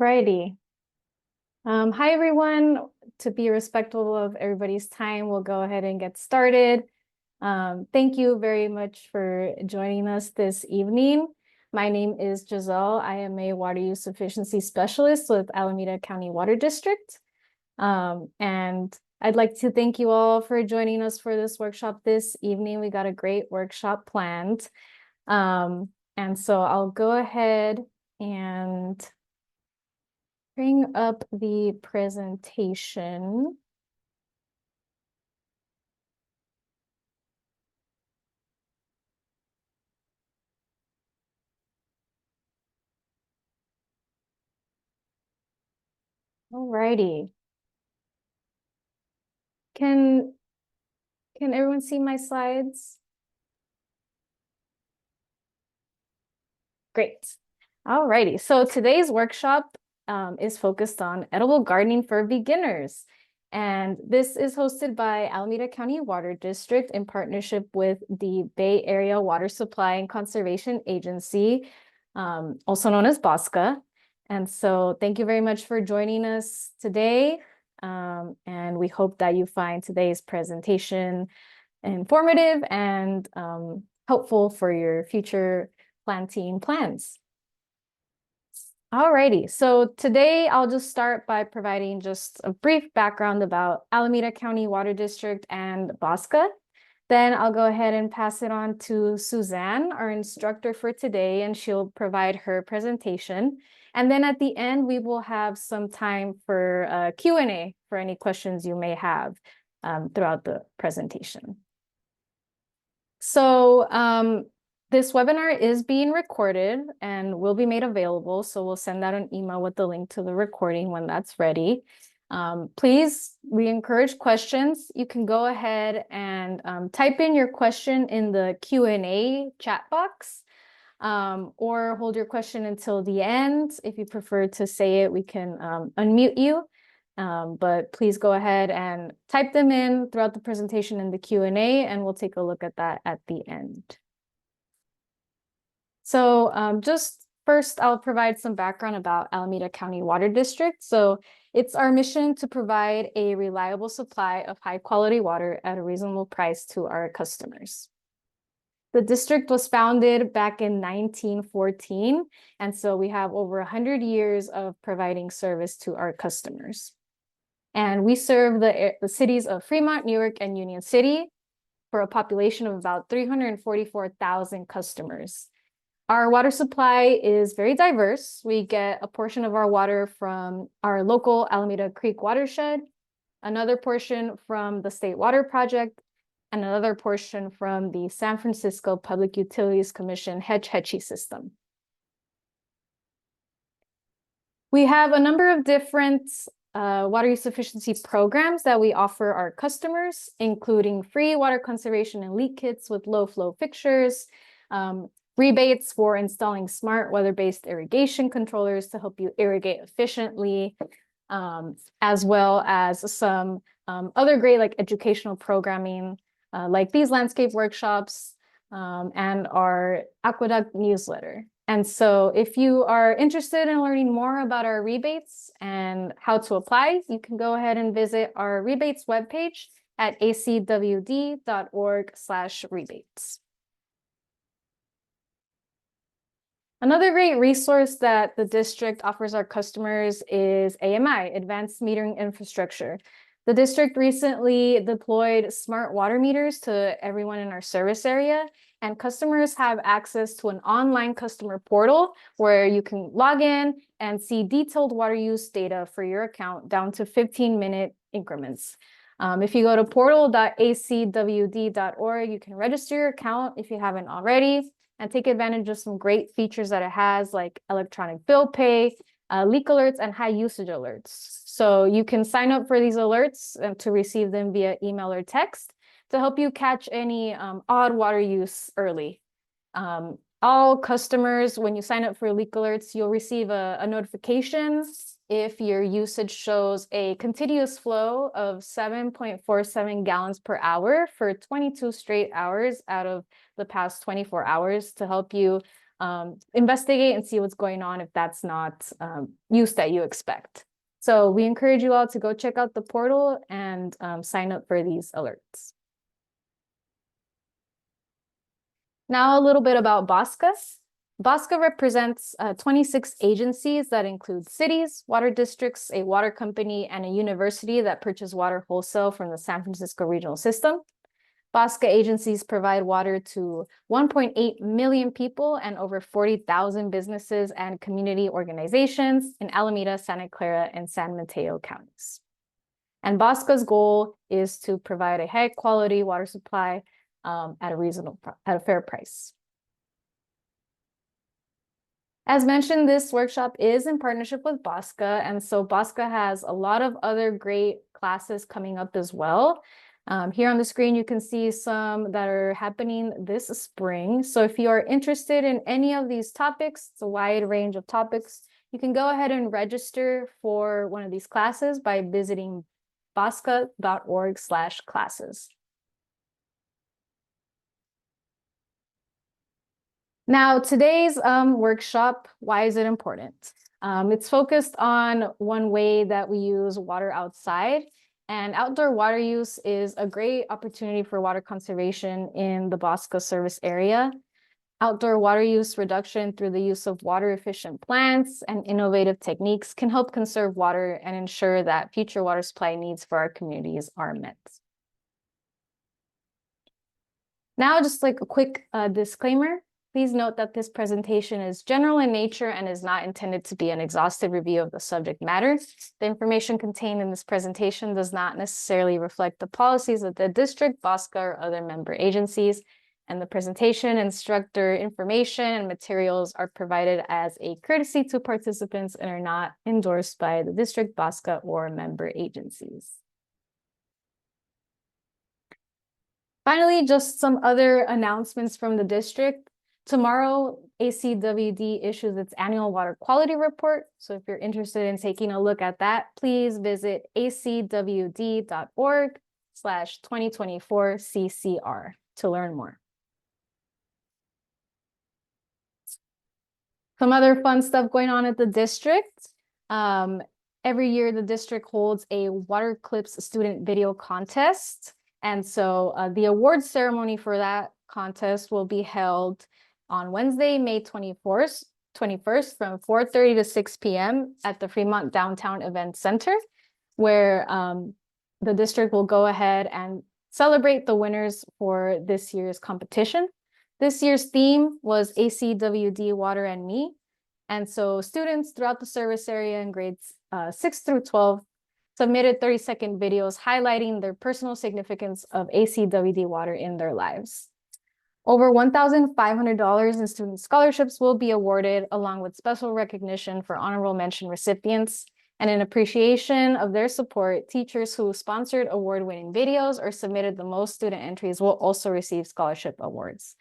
Alrighty. Hi, everyone. To be respectful of everybody's time, we'll go ahead and get started. Thank you very much for joining us this evening. My name is Giselle. I am a water use efficiency specialist with Alameda County Water District. And I'd like to thank you all for joining us for this workshop this evening. We got a great workshop planned. And so I'll go ahead and bring up the presentation. Alrighty. Can everyone see my slides? Great. Alrighty. So today's workshop is focused on edible gardening for beginners. And this is hosted by Alameda County Water District in partnership with the Bay Area Water Supply and Conservation Agency, also known as BOSCA. And so thank you very much for joining us today. And we hope that you find today's presentation informative and helpful for your future planting plans. Alrighty, so today I'll just start by providing just a brief background about Alameda County Water District and BOSCA. Then I'll go ahead and pass it on to Suzanne, our instructor for today, and she'll provide her presentation. And then at the end, we will have some time for Q&A for any questions you may have throughout the presentation. So this webinar is being recorded and will be made available. So we'll send out an email with the link to the recording when that's ready. Please, we encourage questions. You can go ahead and type in your question in the Q&A chat box, or hold your question until the end. If you prefer to say it, we can unmute you. But please go ahead and type them in throughout the presentation in the Q&A, and we'll take a look at that at the end. So just first, I'll provide some background about Alameda County Water District. So it's our mission to provide a reliable supply of high quality water at a reasonable price to our customers. The district was founded back in 1914, and so we have over 100 years of providing service to our customers. And we serve the cities of Fremont, Newark, and Union City for a population of about 344,000 customers. Our water supply is very diverse. We get a portion of our water from our local Alameda Creek watershed, another portion from the State Water Project, and another portion from the San Francisco Public Utilities Commission Hetch Hetchy system. We have a number of different water use efficiency programs that we offer our customers, including free water conservation and leak kits with low flow fixtures, rebates for installing smart weather-based irrigation controllers to help you irrigate efficiently, as well as some other great like educational programming, like these landscape workshops and our Aqueduct newsletter. And so if you are interested in learning more about our rebates and how to apply, you can go ahead and visit our rebates webpage at acwd.org/rebates. Another great resource that the district offers our customers is AMI, Advanced Metering Infrastructure. The district recently deployed smart water meters to everyone in our service area, and customers have access to an online customer portal where you can log in and see detailed water use data for your account down to 15-minute increments. If you go to portal.acwd.org, you can register your account if you haven't already, and take advantage of some great features that it has, like electronic bill pay, leak alerts, and high usage alerts. So you can sign up for these alerts to receive them via email or text to help you catch any odd water use early. All customers, when you sign up for leak alerts, you'll receive a notification if your usage shows a continuous flow of 7.47 gallons per hour for 22 straight hours out of the past 24 hours to help you investigate and see what's going on if that's not use that you expect. So we encourage you all to go check out the portal and sign up for these alerts. Now a little bit about BOSCA. BOSCA represents 26 agencies that include cities, water districts, a water company, and a university that purchase water wholesale from the San Francisco regional system. BOSCA agencies provide water to 1.8 million people and over 40,000 businesses and community organizations in Alameda, Santa Clara, and San Mateo counties. And BOSCA's goal is to provide a high quality water supply at a fair price. As mentioned, this workshop is in partnership with BOSCA, and so BOSCA has a lot of other great classes coming up as well. Here on the screen, you can see some that are happening this spring. So if you are interested in any of these topics, it's a wide range of topics, you can go ahead and register for one of these classes by visiting bosca.org/classes. Now, today's workshop, why is it important? It's focused on one way that we use water outside, and outdoor water use is a great opportunity for water conservation in the BOSCA service area. Outdoor water use reduction through the use of water-efficient plants and innovative techniques can help conserve water and ensure that future water supply needs for our communities are met. Now, just like a quick disclaimer. Please note that this presentation is general in nature and is not intended to be an exhaustive review of the subject matter. The information contained in this presentation does not necessarily reflect the policies of the district, BOSCA, or other member agencies, and the presentation, instructor information, and materials are provided as a courtesy to participants and are not endorsed by the district, BOSCA, or member agencies. Finally, just some other announcements from the district. Tomorrow, ACWD issues its annual water quality report. So if you're interested in taking a look at that, please visit acwd.org/2024 to learn more. Some other fun stuff going on at the district. Every year, the district holds a Water Clips student video contest. And so the award ceremony for that contest will be held on Wednesday, May 21st from 4:30 to 6 p.m. at the Fremont Downtown Event Center, where the district will go ahead and celebrate the winners for this year's competition. This year's theme was ACWD Water and Me. And so students throughout the service area in grades 6 through 12 submitted 30-second videos highlighting their personal significance of ACWD water in their lives. Over $1,500 in student scholarships will be awarded, along with special recognition for honorable mention recipients. And in appreciation of their support, teachers who sponsored award-winning videos or submitted the most student entries will also receive scholarship awards.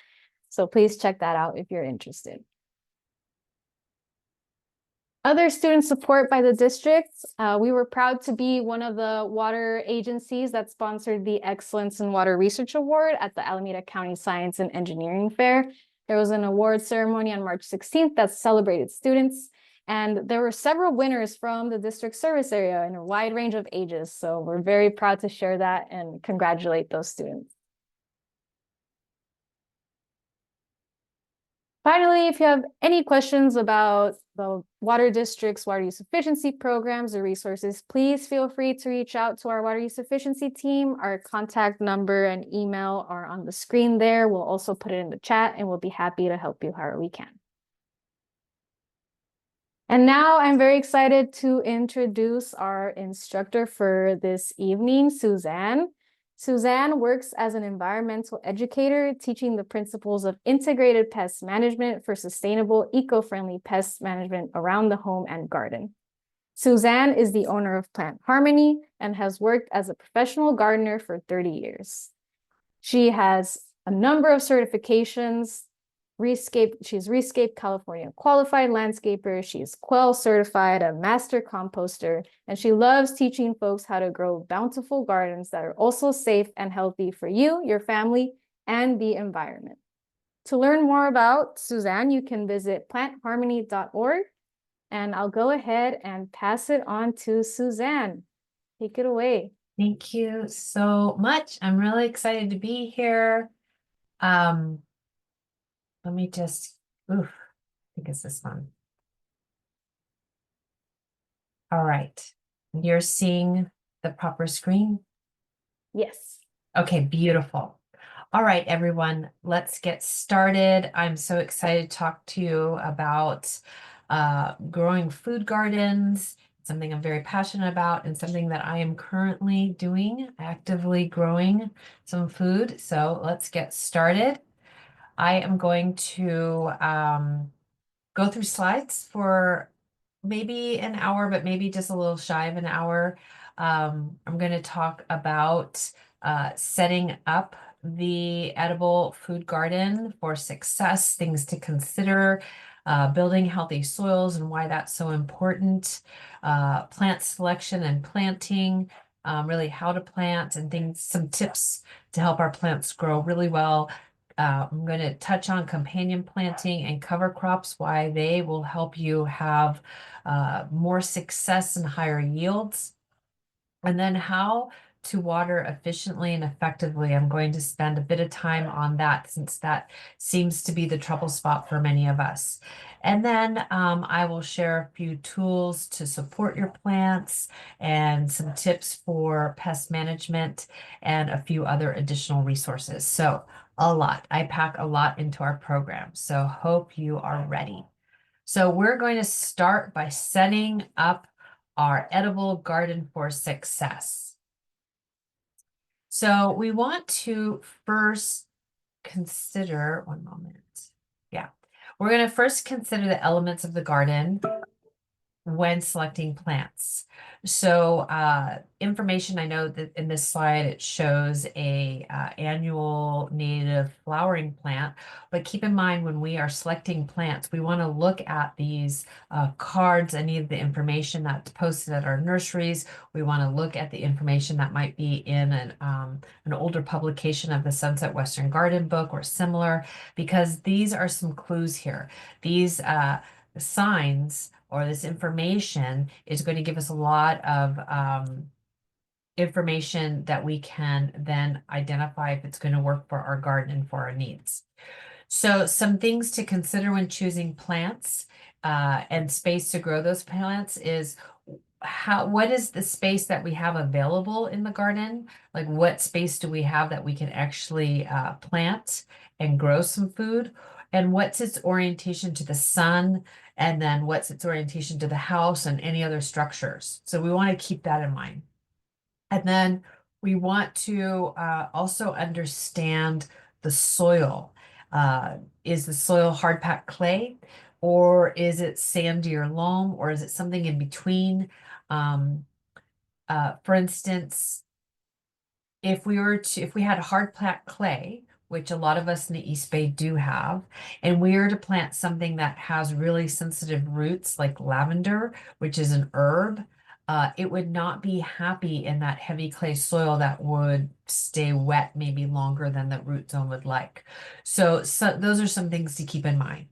So please check that out if you're interested. Other student support by the district. We were proud to be one of the water agencies that sponsored the Excellence in Water Research Award at the Alameda County Science and Engineering Fair. There was an award ceremony on March 16th that celebrated students, and there were several winners from the district service area in a wide range of ages. So we're very proud to share that and congratulate those students. Finally, if you have any questions about the water district's water use efficiency programs or resources, please feel free to reach out to our water use efficiency team. Our contact number and email are on the screen there. We'll also put it in the chat and we'll be happy to help you however we can. And now I'm very excited to introduce our instructor for this evening, Suzanne. Suzanne works as an environmental educator, teaching the principles of integrated pest management for sustainable, eco-friendly pest management around the home and garden. Suzanne is the owner of Plant Harmony and has worked as a professional gardener for 30 years. She has a number of certifications. She's Rescape California qualified landscaper. She's Quell certified, a master composter, and she loves teaching folks how to grow bountiful gardens that are also safe and healthy for you, your family, and the environment. To learn more about Suzanne, you can visit plantharmony.org, and I'll go ahead and pass it on to Suzanne. Take it away. Thank you so much. I'm really excited to be here. Let me just, I think it's this one. All right. You're seeing the proper screen? Yes. Okay, beautiful. All right, everyone, let's get started. I'm so excited to talk to you about growing food gardens, something I'm very passionate about and something that I am currently doing, actively growing some food. So let's get started. I am going to go through slides for maybe an hour, but maybe just a little shy of an hour. I'm going to talk about setting up the edible food garden for success, things to consider, building healthy soils and why that's so important, plant selection and planting, really how to plant and things, some tips to help our plants grow really well. I'm going to touch on companion planting and cover crops, why they will help you have more success and higher yields. And then how to water efficiently and effectively. I'm going to spend a bit of time on that since that seems to be the trouble spot for many of us. And then I will share a few tools to support your plants and some tips for pest management and a few other additional resources. So a lot. I pack a lot into our program. So hope you are ready. So we're going to start by setting up our edible garden for success. So we want to first consider, one moment. Yeah, we're going to first consider the elements of the garden when selecting plants. So information, I know that in this slide it shows a annual native flowering plant, but keep in mind when we are selecting plants, we want to look at these cards, any of the information that's posted at our nurseries. We want to look at the information that might be in an older publication of the Sunset Western Garden book or similar, because these are some clues here. These signs or this information is going to give us a lot of information that we can then identify if it's going to work for our garden and for our needs. So some things to consider when choosing plants and space to grow those plants is what is the space that we have available in the garden? Like what space do we have that we can actually plant and grow some food? And what's its orientation to the sun? And then what's its orientation to the house and any other structures? So we want to keep that in mind. And then we want to also understand the soil. Is the soil hard packed clay, or is it sandy or loam, or is it something in between? For instance, if we had hard packed clay, which a lot of us in the East Bay do have, and we were to plant something that has really sensitive roots like lavender, which is an herb, it would not be happy in that heavy clay soil that would stay wet maybe longer than the root zone would like. So those are some things to keep in mind.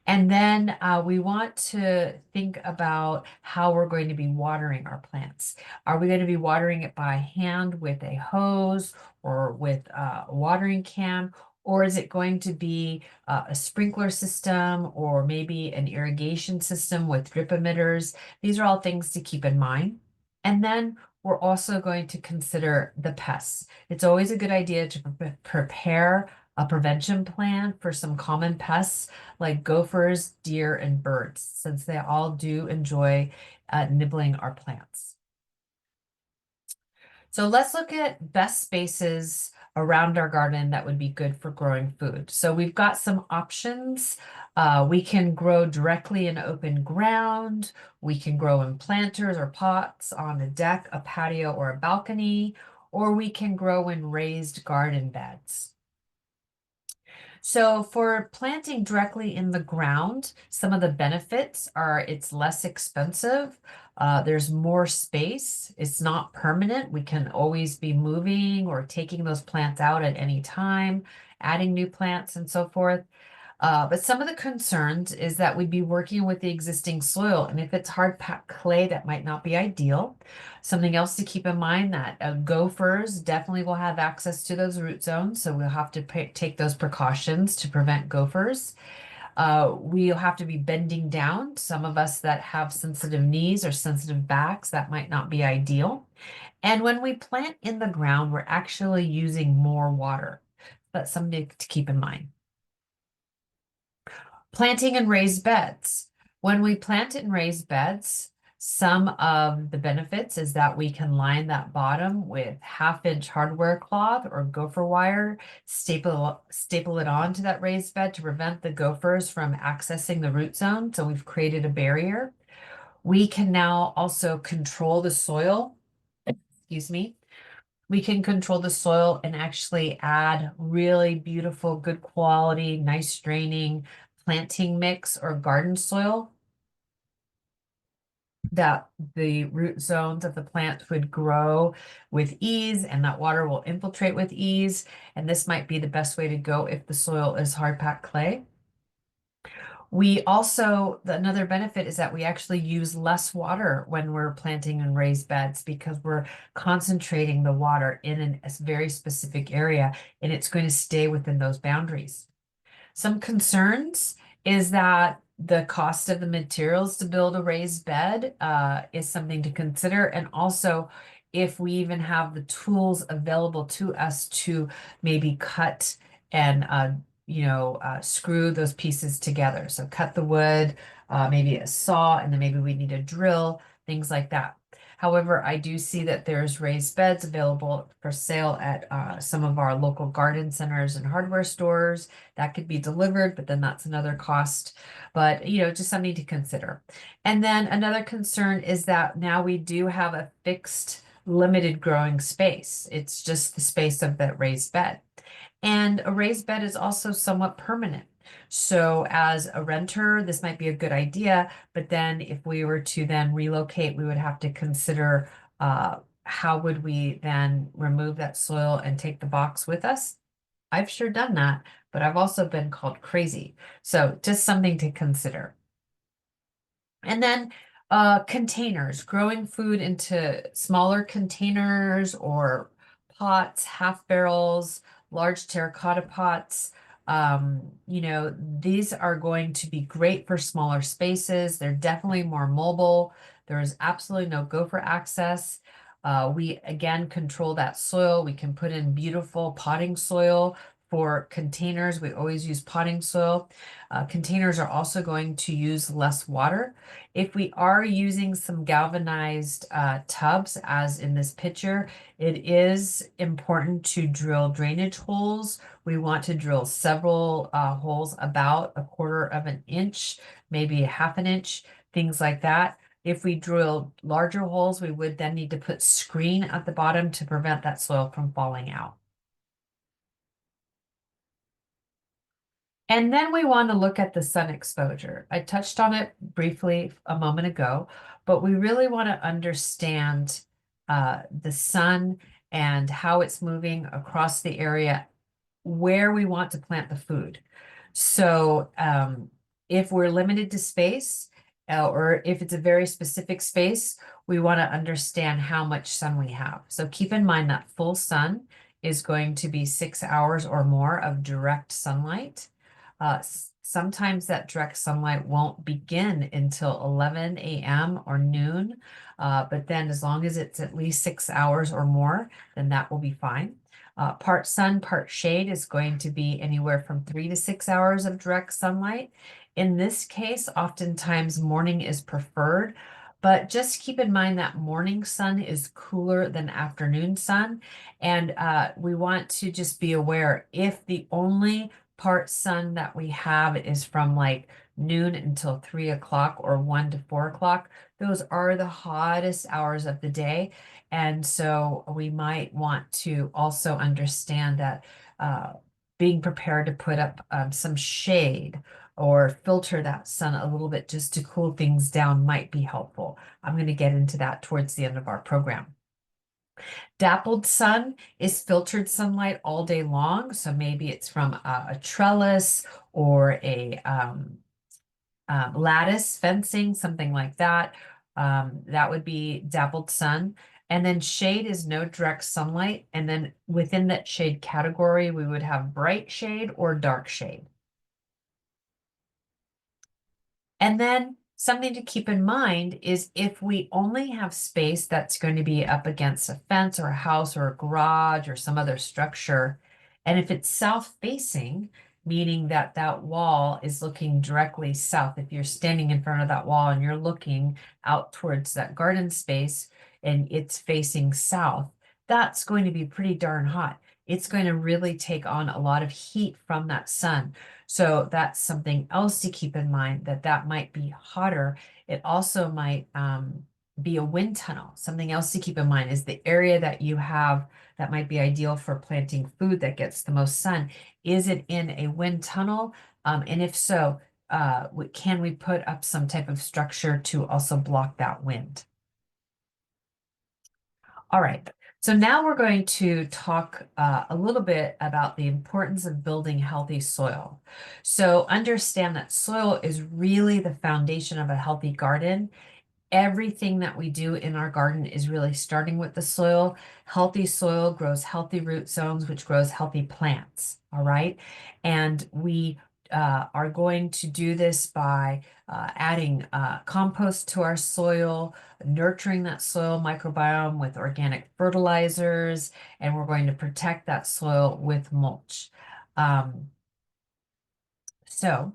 And then we want to think about how we're going to be watering our plants. Are we going to be watering it by hand with a hose or with a watering can? Or is it going to be a sprinkler system or maybe an irrigation system with drip emitters? These are all things to keep in mind. And then we're also going to consider the pests. It's always a good idea to prepare a prevention plan for some common pests like gophers, deer, and birds, since they all do enjoy nibbling our plants. So let's look at best spaces around our garden that would be good for growing food. So we've got some options. We can grow directly in open ground. We can grow in planters or pots on a deck, a patio, or a balcony, or we can grow in raised garden beds. So for planting directly in the ground, some of the benefits are it's less expensive. There's more space. It's not permanent. We can always be moving or taking those plants out at any time, adding new plants and so forth. But some of the concerns is that we'd be working with the existing soil, and if it's hard packed clay, that might not be ideal. Something else to keep in mind that gophers definitely will have access to those root zones, so we'll have to take those precautions to prevent gophers. We'll have to be bending down. Some of us that have sensitive knees or sensitive backs, that might not be ideal. And when we plant in the ground, we're actually using more water. That's something to keep in mind. Planting in raised beds. When we plant in raised beds, some of the benefits is that we can line that bottom with half-inch hardware cloth or gopher wire, staple it onto that raised bed to prevent the gophers from accessing the root zone. So we've created a barrier. We can now also control the soil. Excuse me. We can control the soil and actually add really beautiful, good quality, nice draining planting mix or garden soil that the root zones of the plant would grow with ease and that water will infiltrate with ease. And this might be the best way to go if the soil is hard packed clay. We also, another benefit is that we actually use less water when we're planting in raised beds because we're concentrating the water in a very specific area and it's going to stay within those boundaries. Some concerns is that the cost of the materials to build a raised bed is something to consider. And also, if we even have the tools available to us to maybe cut and screw those pieces together. So cut the wood, maybe a saw, and then maybe we need a drill, things like that. However, I do see that there's raised beds available for sale at some of our local garden centers and hardware stores. That could be delivered, but then that's another cost. But, just something to consider. And then another concern is that now we do have a fixed limited growing space. It's just the space of that raised bed. And a raised bed is also somewhat permanent. So as a renter, this might be a good idea, but then if we were to then relocate, we would have to consider how would we then remove that soil and take the box with us? I've sure done that, but I've also been called crazy. So just something to consider. And then containers, growing food into smaller containers or pots, half barrels, large terracotta pots. These are going to be great for smaller spaces. They're definitely more mobile. There is absolutely no gopher access. We again control that soil. We can put in beautiful potting soil for containers. We always use potting soil. Containers are also going to use less water. If we are using some galvanized tubs, as in this picture, it is important to drill drainage holes. We want to drill several holes about a quarter of an inch, maybe a half an inch, things like that. If we drill larger holes, we would then need to put screen at the bottom to prevent that soil from falling out. And then we want to look at the sun exposure. I touched on it briefly a moment ago, but we really want to understand the sun and how it's moving across the area where we want to plant the food. So if we're limited to space, or if it's a very specific space, we want to understand how much sun we have. So keep in mind that full sun is going to be 6 hours or more of direct sunlight. Sometimes that direct sunlight won't begin until 11 a.m. or noon, but then as long as it's at least 6 hours or more, then that will be fine. Part sun, part shade is going to be anywhere from 3 to 6 hours of direct sunlight. In this case, oftentimes morning is preferred, but just keep in mind that morning sun is cooler than afternoon sun. And we want to just be aware if the only part sun that we have is from like noon until 3 o'clock or 1 to 4 o'clock, those are the hottest hours of the day. And so we might want to also understand that being prepared to put up some shade or filter that sun a little bit just to cool things down might be helpful. I'm going to get into that towards the end of our program. Dappled sun is filtered sunlight all day long. So maybe it's from a trellis or a lattice fencing, something like that. That would be dappled sun. And then shade is no direct sunlight. And then within that shade category, we would have bright shade or dark shade. And then something to keep in mind is if we only have space that's going to be up against a fence or a house or a garage or some other structure, and if it's south facing, meaning that that wall is looking directly south, if you're standing in front of that wall and you're looking out towards that garden space and it's facing south, that's going to be pretty darn hot. It's going to really take on a lot of heat from that sun. So that's something else to keep in mind, that that might be hotter. It also might be a wind tunnel. Something else to keep in mind is the area that you have that might be ideal for planting food that gets the most sun. Is it in a wind tunnel? And if so, can we put up some type of structure to also block that wind? All right. So now we're going to talk a little bit about the importance of building healthy soil. So understand that soil is really the foundation of a healthy garden. Everything that we do in our garden is really starting with the soil. Healthy soil grows healthy root zones, which grows healthy plants. All right. And we are going to do this by adding compost to our soil, nurturing that soil microbiome with organic fertilizers, and we're going to protect that soil with mulch. Um, so,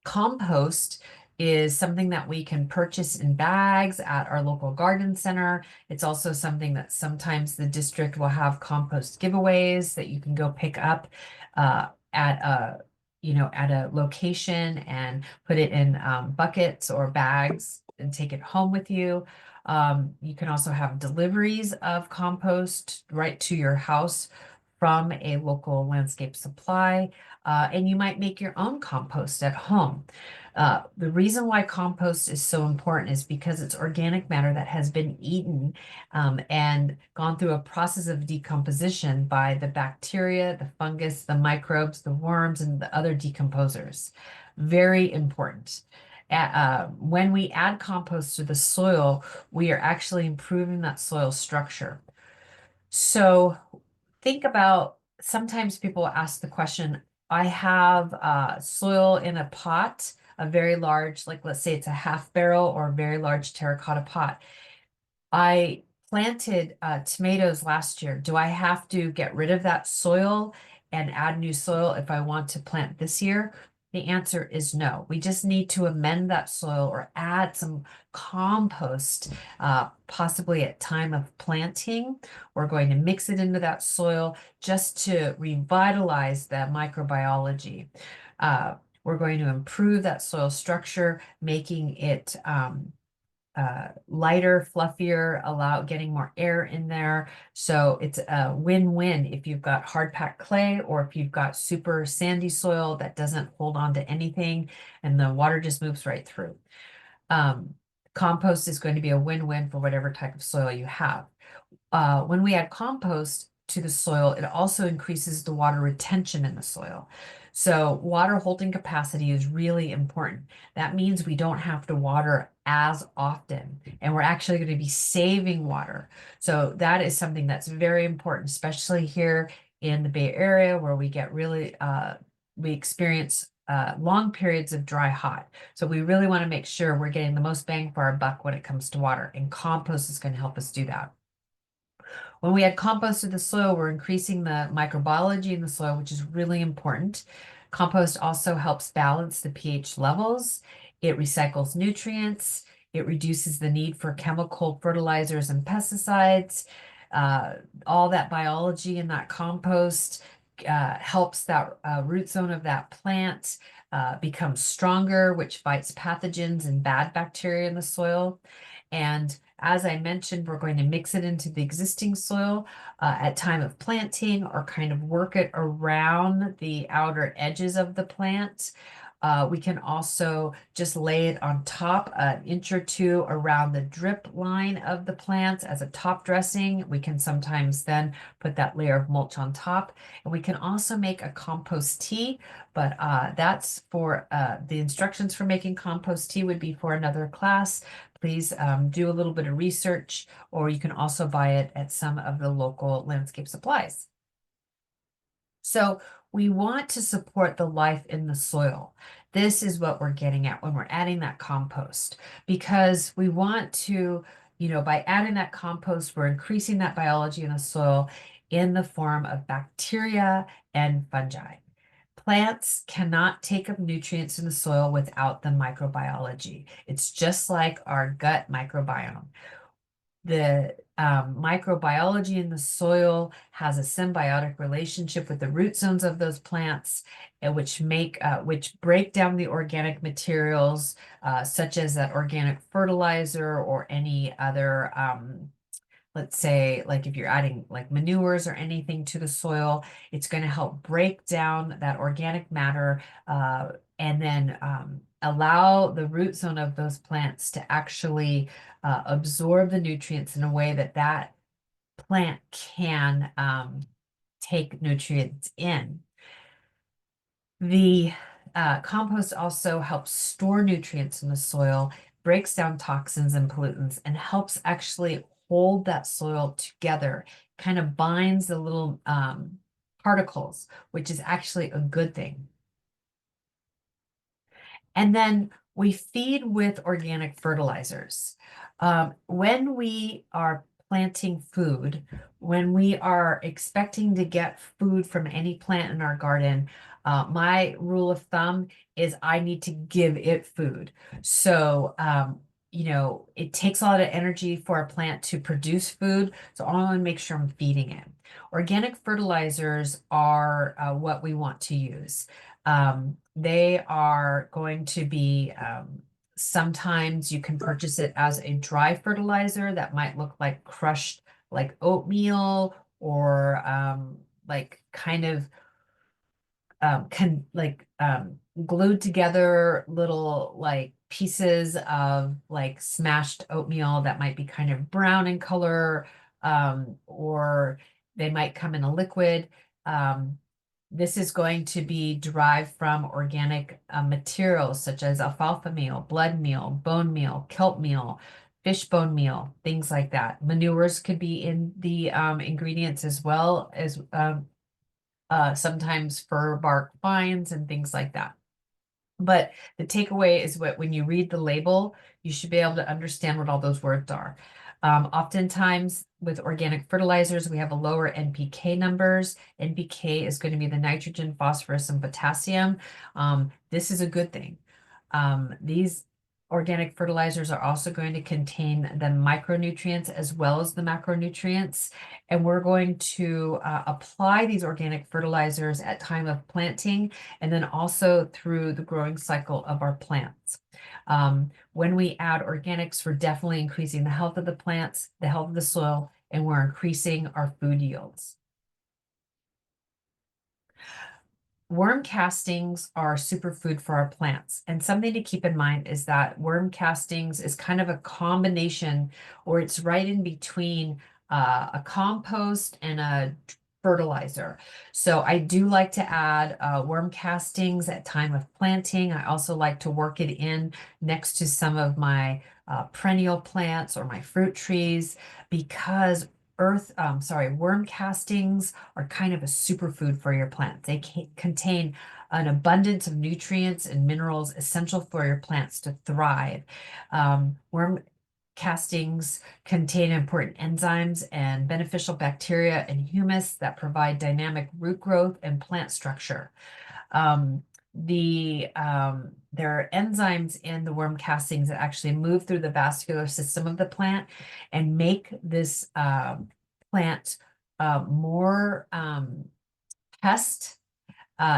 compost is something that we can purchase in bags at our local garden center. It's also something that sometimes the district will have compost giveaways that you can go pick up at a at a location and put it in buckets or bags and take it home with you. You can also have deliveries of compost right to your house from a local landscape supply, and you might make your own compost at home. The reason why compost is so important is because it's organic matter that has been eaten and gone through a process of decomposition by the bacteria, the fungus, the microbes, the worms, and the other decomposers. Very important. When we add compost to the soil, we are actually improving that soil structure. So think about, sometimes people ask the question, I have soil in a pot, a very large, like let's say it's a half barrel or a very large terracotta pot. I planted tomatoes last year. Do I have to get rid of that soil and add new soil if I want to plant this year? The answer is no. We just need to amend that soil or add some compost, possibly at time of planting. We're going to mix it into that soil just to revitalize the microbiology. We're going to improve that soil structure, making it lighter, fluffier, getting more air in there. So it's a win-win if you've got hard packed clay or if you've got super sandy soil that doesn't hold on to anything and the water just moves right through. Um, Compost is going to be a win-win for whatever type of soil you have. When we add compost to the soil, it also increases the water retention in the soil. So water holding capacity is really important. That means we don't have to water as often, and we're actually going to be saving water. So that is something that's very important, especially here in the Bay Area where we get really, we experience long periods of dry hot. So we really want to make sure we're getting the most bang for our buck when it comes to water, and compost is going to help us do that. When we add compost to the soil, we're increasing the microbiology in the soil, which is really important. Compost also helps balance the pH levels. It recycles nutrients. It reduces the need for chemical fertilizers and pesticides. All that biology in that compost helps that root zone of that plant become stronger, which fights pathogens and bad bacteria in the soil. And As I mentioned, we're going to mix it into the existing soil at time of planting, or kind of work it around the outer edges of the plant. We can also just lay it on top an inch or two around the drip line of the plants as a top dressing. We can sometimes then put that layer of mulch on top. And we can also make a compost tea, but that's for the instructions for making compost tea would be for another class. Please do a little bit of research, or you can also buy it at some of the local landscape supplies. So we want to support the life in the soil. This is what we're getting at when we're adding that compost, because we want to, by adding that compost, we're increasing that biology in the soil in the form of bacteria and fungi. Plants cannot take up nutrients in the soil without the microbiology. It's just like our gut microbiome. The microbiology in the soil has a symbiotic relationship with the root zones of those plants, which break down the organic materials, such as that organic fertilizer or any other let's say, like if you're adding like manures or anything to the soil, it's going to help break down that organic matter, and then allow the root zone of those plants to actually absorb the nutrients in a way that that plant can take nutrients in. The compost also helps store nutrients in the soil, breaks down toxins and pollutants, and helps actually hold that soil together, kind of binds the little particles, which is actually a good thing. And then we feed with organic fertilizers. When we are planting food, when we are expecting to get food from any plant in our garden, my rule of thumb is I need to give it food. So, it takes a lot of energy for a plant to produce food. So I want to make sure I'm feeding it. Organic fertilizers are what we want to use. They are going to be, sometimes you can purchase it as a dry fertilizer that might look like crushed like oatmeal, or like kind of glued together little like pieces of like smashed oatmeal that might be kind of brown in color, or they might come in a liquid. This is going to be derived from organic materials such as alfalfa meal, blood meal, bone meal, kelp meal, fish bone meal, things like that. Manures could be in the ingredients, as well as sometimes fir bark fines and things like that. But the takeaway is when you read the label, you should be able to understand what all those words are. Oftentimes with organic fertilizers, we have a lower NPK numbers. NPK is going to be the nitrogen, phosphorus, and potassium. This is a good thing. These organic fertilizers are also going to contain the micronutrients as well as the macronutrients. And we're going to apply these organic fertilizers at time of planting, and then also through the growing cycle of our plants. When we add organics, we're definitely increasing the health of the plants, the health of the soil, and we're increasing our food yields. Worm castings are superfood for our plants. And something to keep in mind is that worm castings is kind of a combination, or it's right in between a compost and a fertilizer. So I do like to add worm castings at time of planting. I also like to work it in next to some of my perennial plants or my fruit trees, because worm castings are kind of a superfood for your plants. They contain an abundance of nutrients and minerals essential for your plants to thrive. Worm castings contain important enzymes and beneficial bacteria and humus that provide dynamic root growth and plant structure. There are enzymes in the worm castings that actually move through the vascular system of the plant and make this plant more pest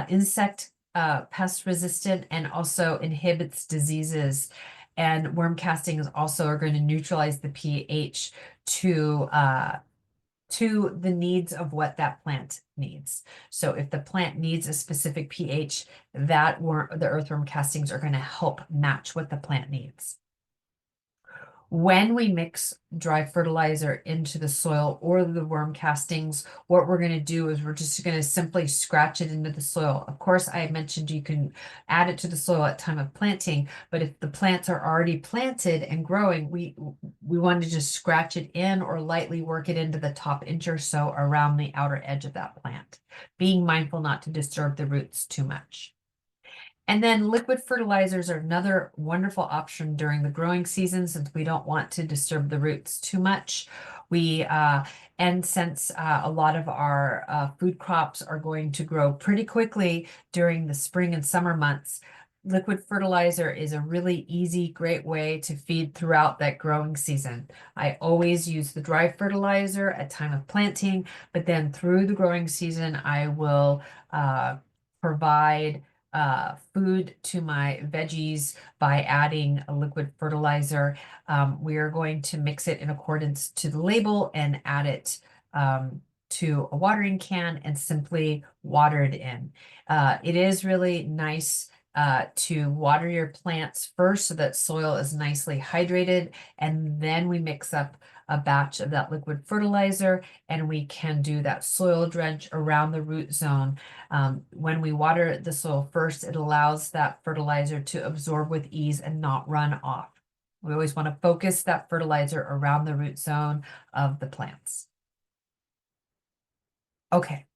insect pest resistant, and also inhibits diseases And worm castings also are going to neutralize the pH to the needs of what that plant needs. So if the plant needs a specific pH, the earthworm castings are going to help match what the plant needs. When we mix dry fertilizer into the soil or the worm castings, what we're going to do is we're just going to simply scratch it into the soil. Of course, I mentioned you can add it to the soil at time of planting, but if the plants are already planted and growing, we want to just scratch it in or lightly work it into the top inch or so around the outer edge of that plant, being mindful not to disturb the roots too much. And then liquid fertilizers are another wonderful option during the growing season since we don't want to disturb the roots too much. And since a lot of our food crops are going to grow pretty quickly during the spring and summer months, liquid fertilizer is a really easy, great way to feed throughout that growing season. I always use the dry fertilizer at time of planting, but then through the growing season, I will provide food to my veggies by adding a liquid fertilizer. We are going to mix it in accordance to the label and add it to a watering can and simply water it in. It is really nice to water your plants first so that soil is nicely hydrated, and then we mix up a batch of that liquid fertilizer and we can do that soil drench around the root zone. When we water the soil first, it allows that fertilizer to absorb with ease and not run off. We always want to focus that fertilizer around the root zone of the plants. Okay,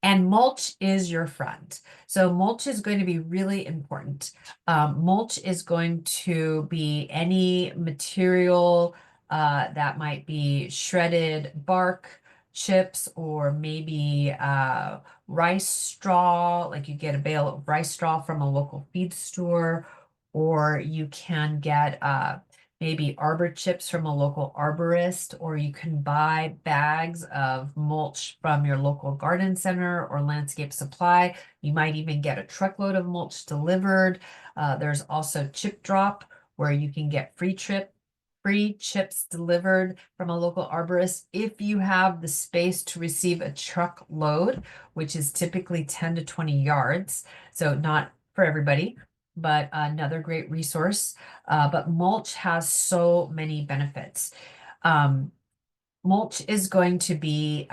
and mulch is your friend. So mulch is going to be really important. Mulch is going to be any material that might be shredded bark, chips, or maybe rice straw, like you get a bale of rice straw from a local feed store, or you can get maybe arbor chips from a local arborist, or you can buy bags of mulch from your local garden center or landscape supply. You might even get a truckload of mulch delivered. There's also Chip Drop, where you can get free chips delivered from a local arborist if you have the space to receive a truckload, which is typically 10 to 20 yards. So not for everybody, but another great resource. But mulch has so many benefits. Mulch is going to be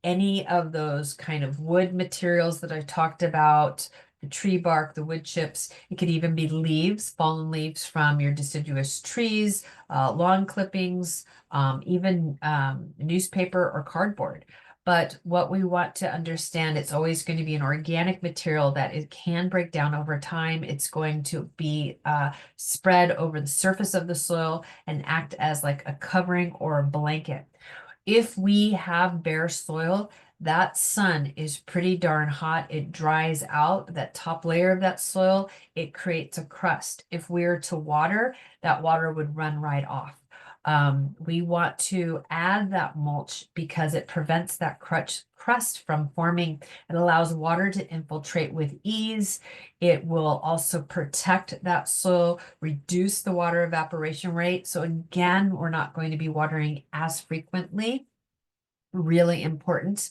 any of those kind of wood materials that I talked about, the tree bark, the wood chips. It could even be leaves, fallen leaves from your deciduous trees, lawn clippings, even newspaper or cardboard. But what we want to understand, it's always going to be an organic material that it can break down over time. It's going to be spread over the surface of the soil and act as like a covering or a blanket. If we have bare soil, that sun is pretty darn hot. It dries out that top layer of that soil. It creates a crust. If we were to water, that water would run right off. We want to add that mulch because it prevents that crust from forming. It allows water to infiltrate with ease. It will also protect that soil, reduce the water evaporation rate. So again, we're not going to be watering as frequently. Really important.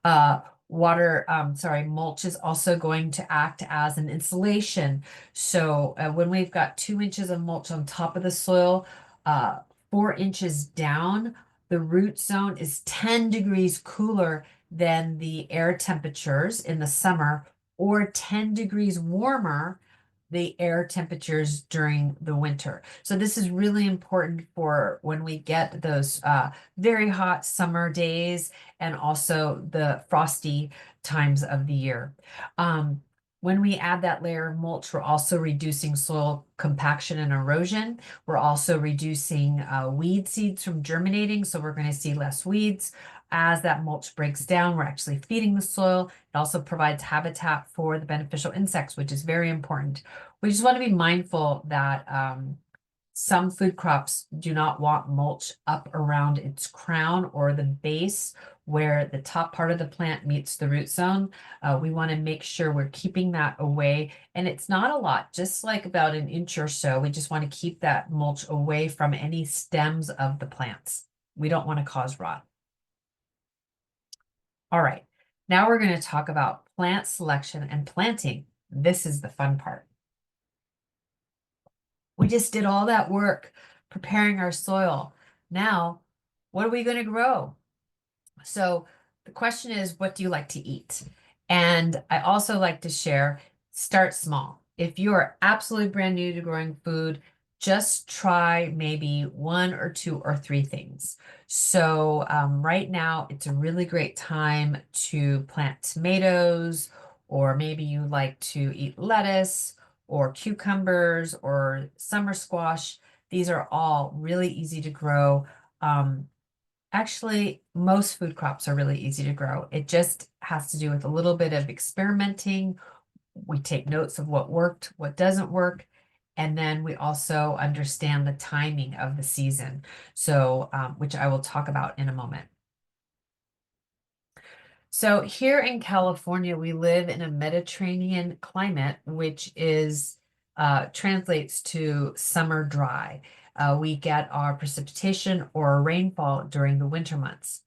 Mulch is also going to act as an insulation. So when we've got 2 inches of mulch on top of the soil, 4 inches down, the root zone is 10 degrees cooler than the air temperatures in the summer, or 10 degrees warmer the air temperatures during the winter. So this is really important for when we get those very hot summer days and also the frosty times of the year. When we add that layer of mulch, we're also reducing soil compaction and erosion. We're also reducing weed seeds from germinating, so we're going to see less weeds. As that mulch breaks down, we're actually feeding the soil. It also provides habitat for the beneficial insects, which is very important. We just want to be mindful that Some food crops do not want mulch up around its crown or the base where the top part of the plant meets the root zone. We want to make sure we're keeping that away. And it's not a lot, just like about an inch or so. We just want to keep that mulch away from any stems of the plants. We don't want to cause rot. All right, now we're going to talk about plant selection and planting. This is the fun part. We just did all that work preparing our soil. Now, what are we going to grow? So the question is, what do you like to eat? And I also like to share, start small. If you are absolutely brand new to growing food, just try maybe one or two or three things. So right now, it's a really great time to plant tomatoes, or maybe you like to eat lettuce or cucumbers or summer squash. These are all really easy to grow. Actually, most food crops are really easy to grow. It just has to do with a little bit of experimenting. We take notes of what worked, what doesn't work, and then we also understand the timing of the season. So, which I will talk about in a moment. So here in California, we live in a Mediterranean climate, which is translates to summer dry. We get our precipitation or rainfall during the winter months.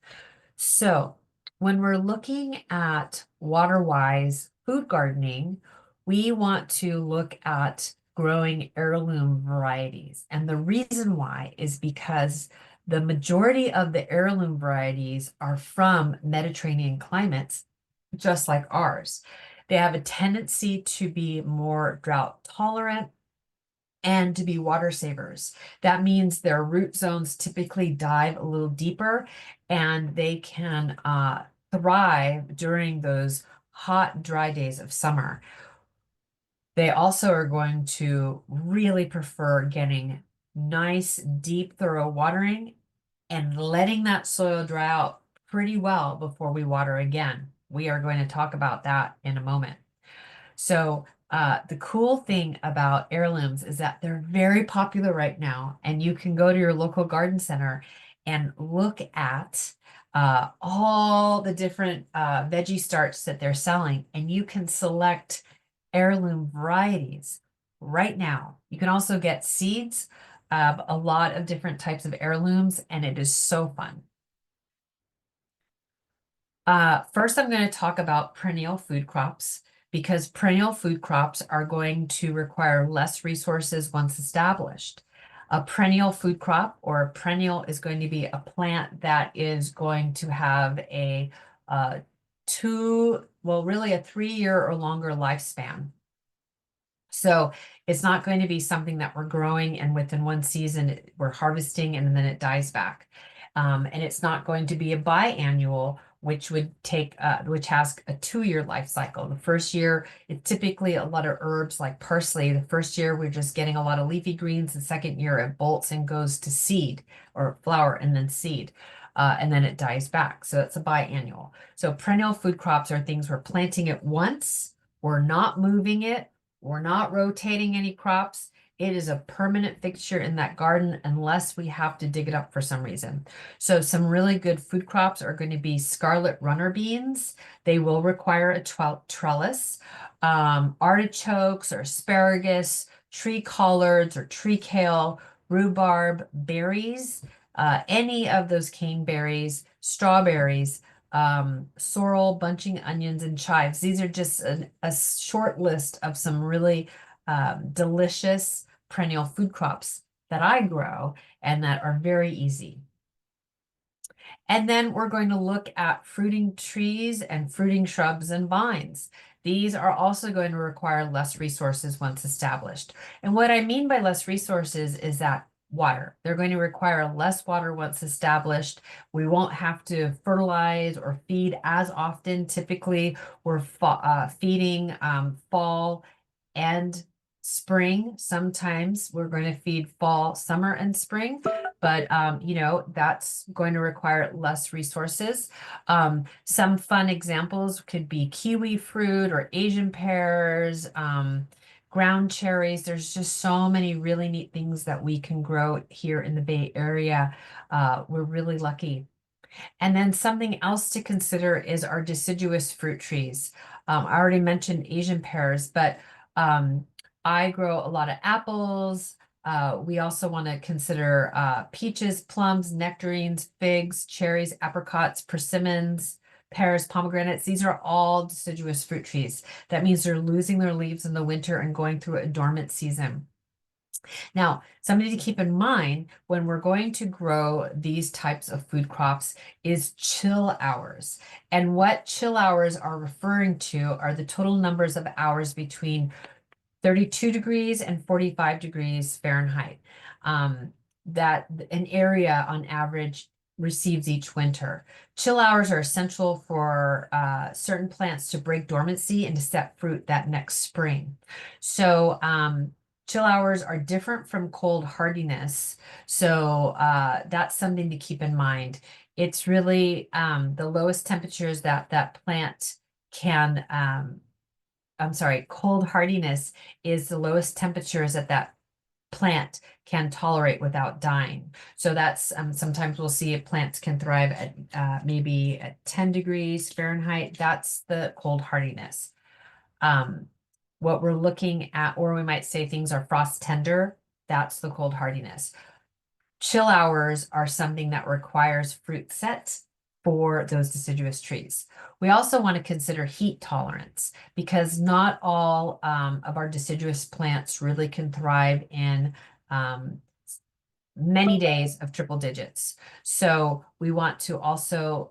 So when we're looking at water-wise food gardening, we want to look at growing heirloom varieties. And the reason why is because the majority of the heirloom varieties are from Mediterranean climates, just like ours. They have a tendency to be more drought tolerant and to be water savers. That means their root zones typically dive a little deeper and they can thrive during those hot, dry days of summer. They also are going to really prefer getting nice, deep, thorough watering and letting that soil dry out pretty well before we water again. We are going to talk about that in a moment. So the cool thing about heirlooms is that they're very popular right now, and you can go to your local garden center and look at all the different veggie starts that they're selling, and you can select heirloom varieties right now. You can also get seeds of a lot of different types of heirlooms, and it is so fun. First, I'm going to talk about perennial food crops because perennial food crops are going to require less resources once established. A perennial food crop or a perennial is going to be a plant that is going to have a really a 3-year or longer lifespan. So it's not going to be something that we're growing and within one season we're harvesting and then it dies back. And it's not going to be a biannual, which would take which has a 2-year life cycle. The first year, it's typically a lot of herbs like parsley. The first year, we're just getting a lot of leafy greens. The second year, it bolts and goes to seed or flower and then seed. And then it dies back. So it's a biannual. So perennial food crops are things we're planting it once, we're not moving it, we're not rotating any crops. It is a permanent fixture in that garden unless we have to dig it up for some reason. So some really good food crops are going to be scarlet runner beans. They will require a trellis. Artichokes or asparagus, tree collards or tree kale, rhubarb, berries, any of those caneberries, strawberries, sorrel, bunching onions, and chives. These are just a short list of some really delicious perennial food crops that I grow and that are very easy. And then we're going to look at fruiting trees and fruiting shrubs and vines. These are also going to require less resources once established. And what I mean by less resources is that water. They're going to require less water once established. We won't have to fertilize or feed as often. Typically, we're feeding fall and spring. Sometimes we're going to feed fall, summer, and spring, but that's going to require less resources. Some fun examples could be kiwi fruit or Asian pears, ground cherries. There's just so many really neat things that we can grow here in the Bay Area. We're really lucky. And then something else to consider is our deciduous fruit trees. I already mentioned Asian pears, but I grow a lot of apples. We also want to consider peaches, plums, nectarines, figs, cherries, apricots, persimmons, pears, pomegranates. These are all deciduous fruit trees. That means they're losing their leaves in the winter and going through a dormant season. Now, something to keep in mind when we're going to grow these types of food crops is chill hours. And what chill hours are referring to are the total numbers of hours between 32 degrees and 45 degrees Fahrenheit. That an area on average receives each winter. Chill hours are essential for certain plants to break dormancy and to set fruit that next spring. So chill hours are different from cold hardiness. So that's something to keep in mind. It's really the lowest temperatures that that plant can I'm sorry, cold hardiness is the lowest temperatures that that plant can tolerate without dying. So that's sometimes we'll see plants can thrive at maybe at 10 degrees Fahrenheit. That's the cold hardiness. Um, what we're looking at, or we might say things are frost tender, that's the cold hardiness. Chill hours are something that requires fruit set for those deciduous trees. We also want to consider heat tolerance because not all of our deciduous plants really can thrive in many days of triple digits. So we want to also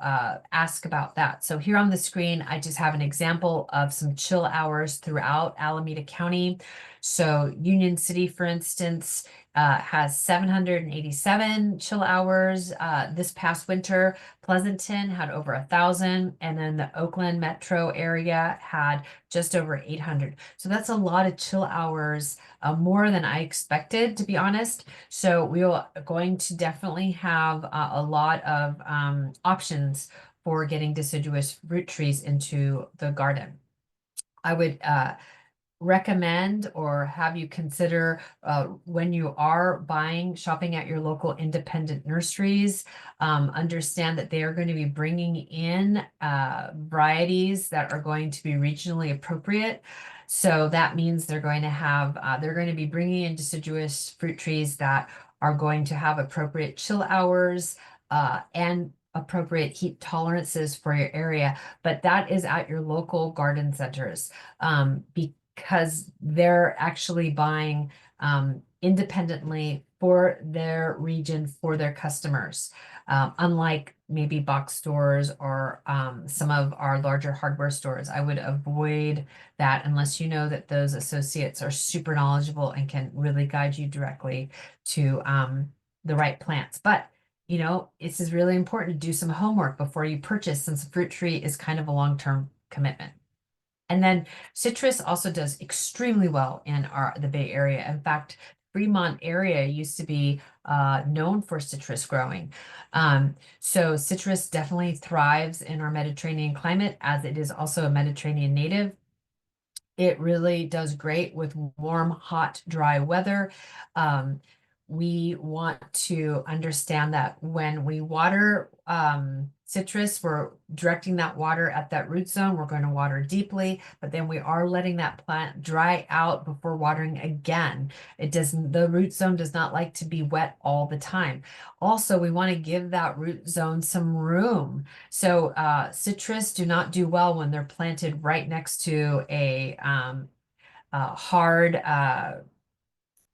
ask about that. So here on the screen, I just have an example of some chill hours throughout Alameda County. So Union City, for instance, has 787 chill hours this past winter. Pleasanton had over 1,000, and then the Oakland metro area had just over 800. So that's a lot of chill hours, more than I expected, to be honest. So we are going to definitely have a lot of options for getting deciduous fruit trees into the garden. I would recommend or have you consider when you are shopping at your local independent nurseries, understand that they are going to be bringing in varieties that are going to be regionally appropriate. So that means they're going to have, they're going to be bringing in deciduous fruit trees that are going to have appropriate chill hours and appropriate heat tolerances for your area, but that is at your local garden centers. Because they're actually buying independently for their region, for their customers. Unlike maybe box stores or some of our larger hardware stores, I would avoid that unless you know that those associates are super knowledgeable and can really guide you directly to the right plants. But you know, this is really important to do some homework before you purchase, since a fruit tree is kind of a long-term commitment. And then citrus also does extremely well in the Bay Area. In fact, Fremont area used to be known for citrus growing. So citrus definitely thrives in our Mediterranean climate, as it is also a Mediterranean native. It really does great with warm, hot, dry weather. We want to understand that when we water citrus, we're directing that water at that root zone. We're going to water deeply, but then we are letting that plant dry out before watering again. The root zone does not like to be wet all the time. Also, we want to give that root zone some room. So citrus do not do well when they're planted right next to a hard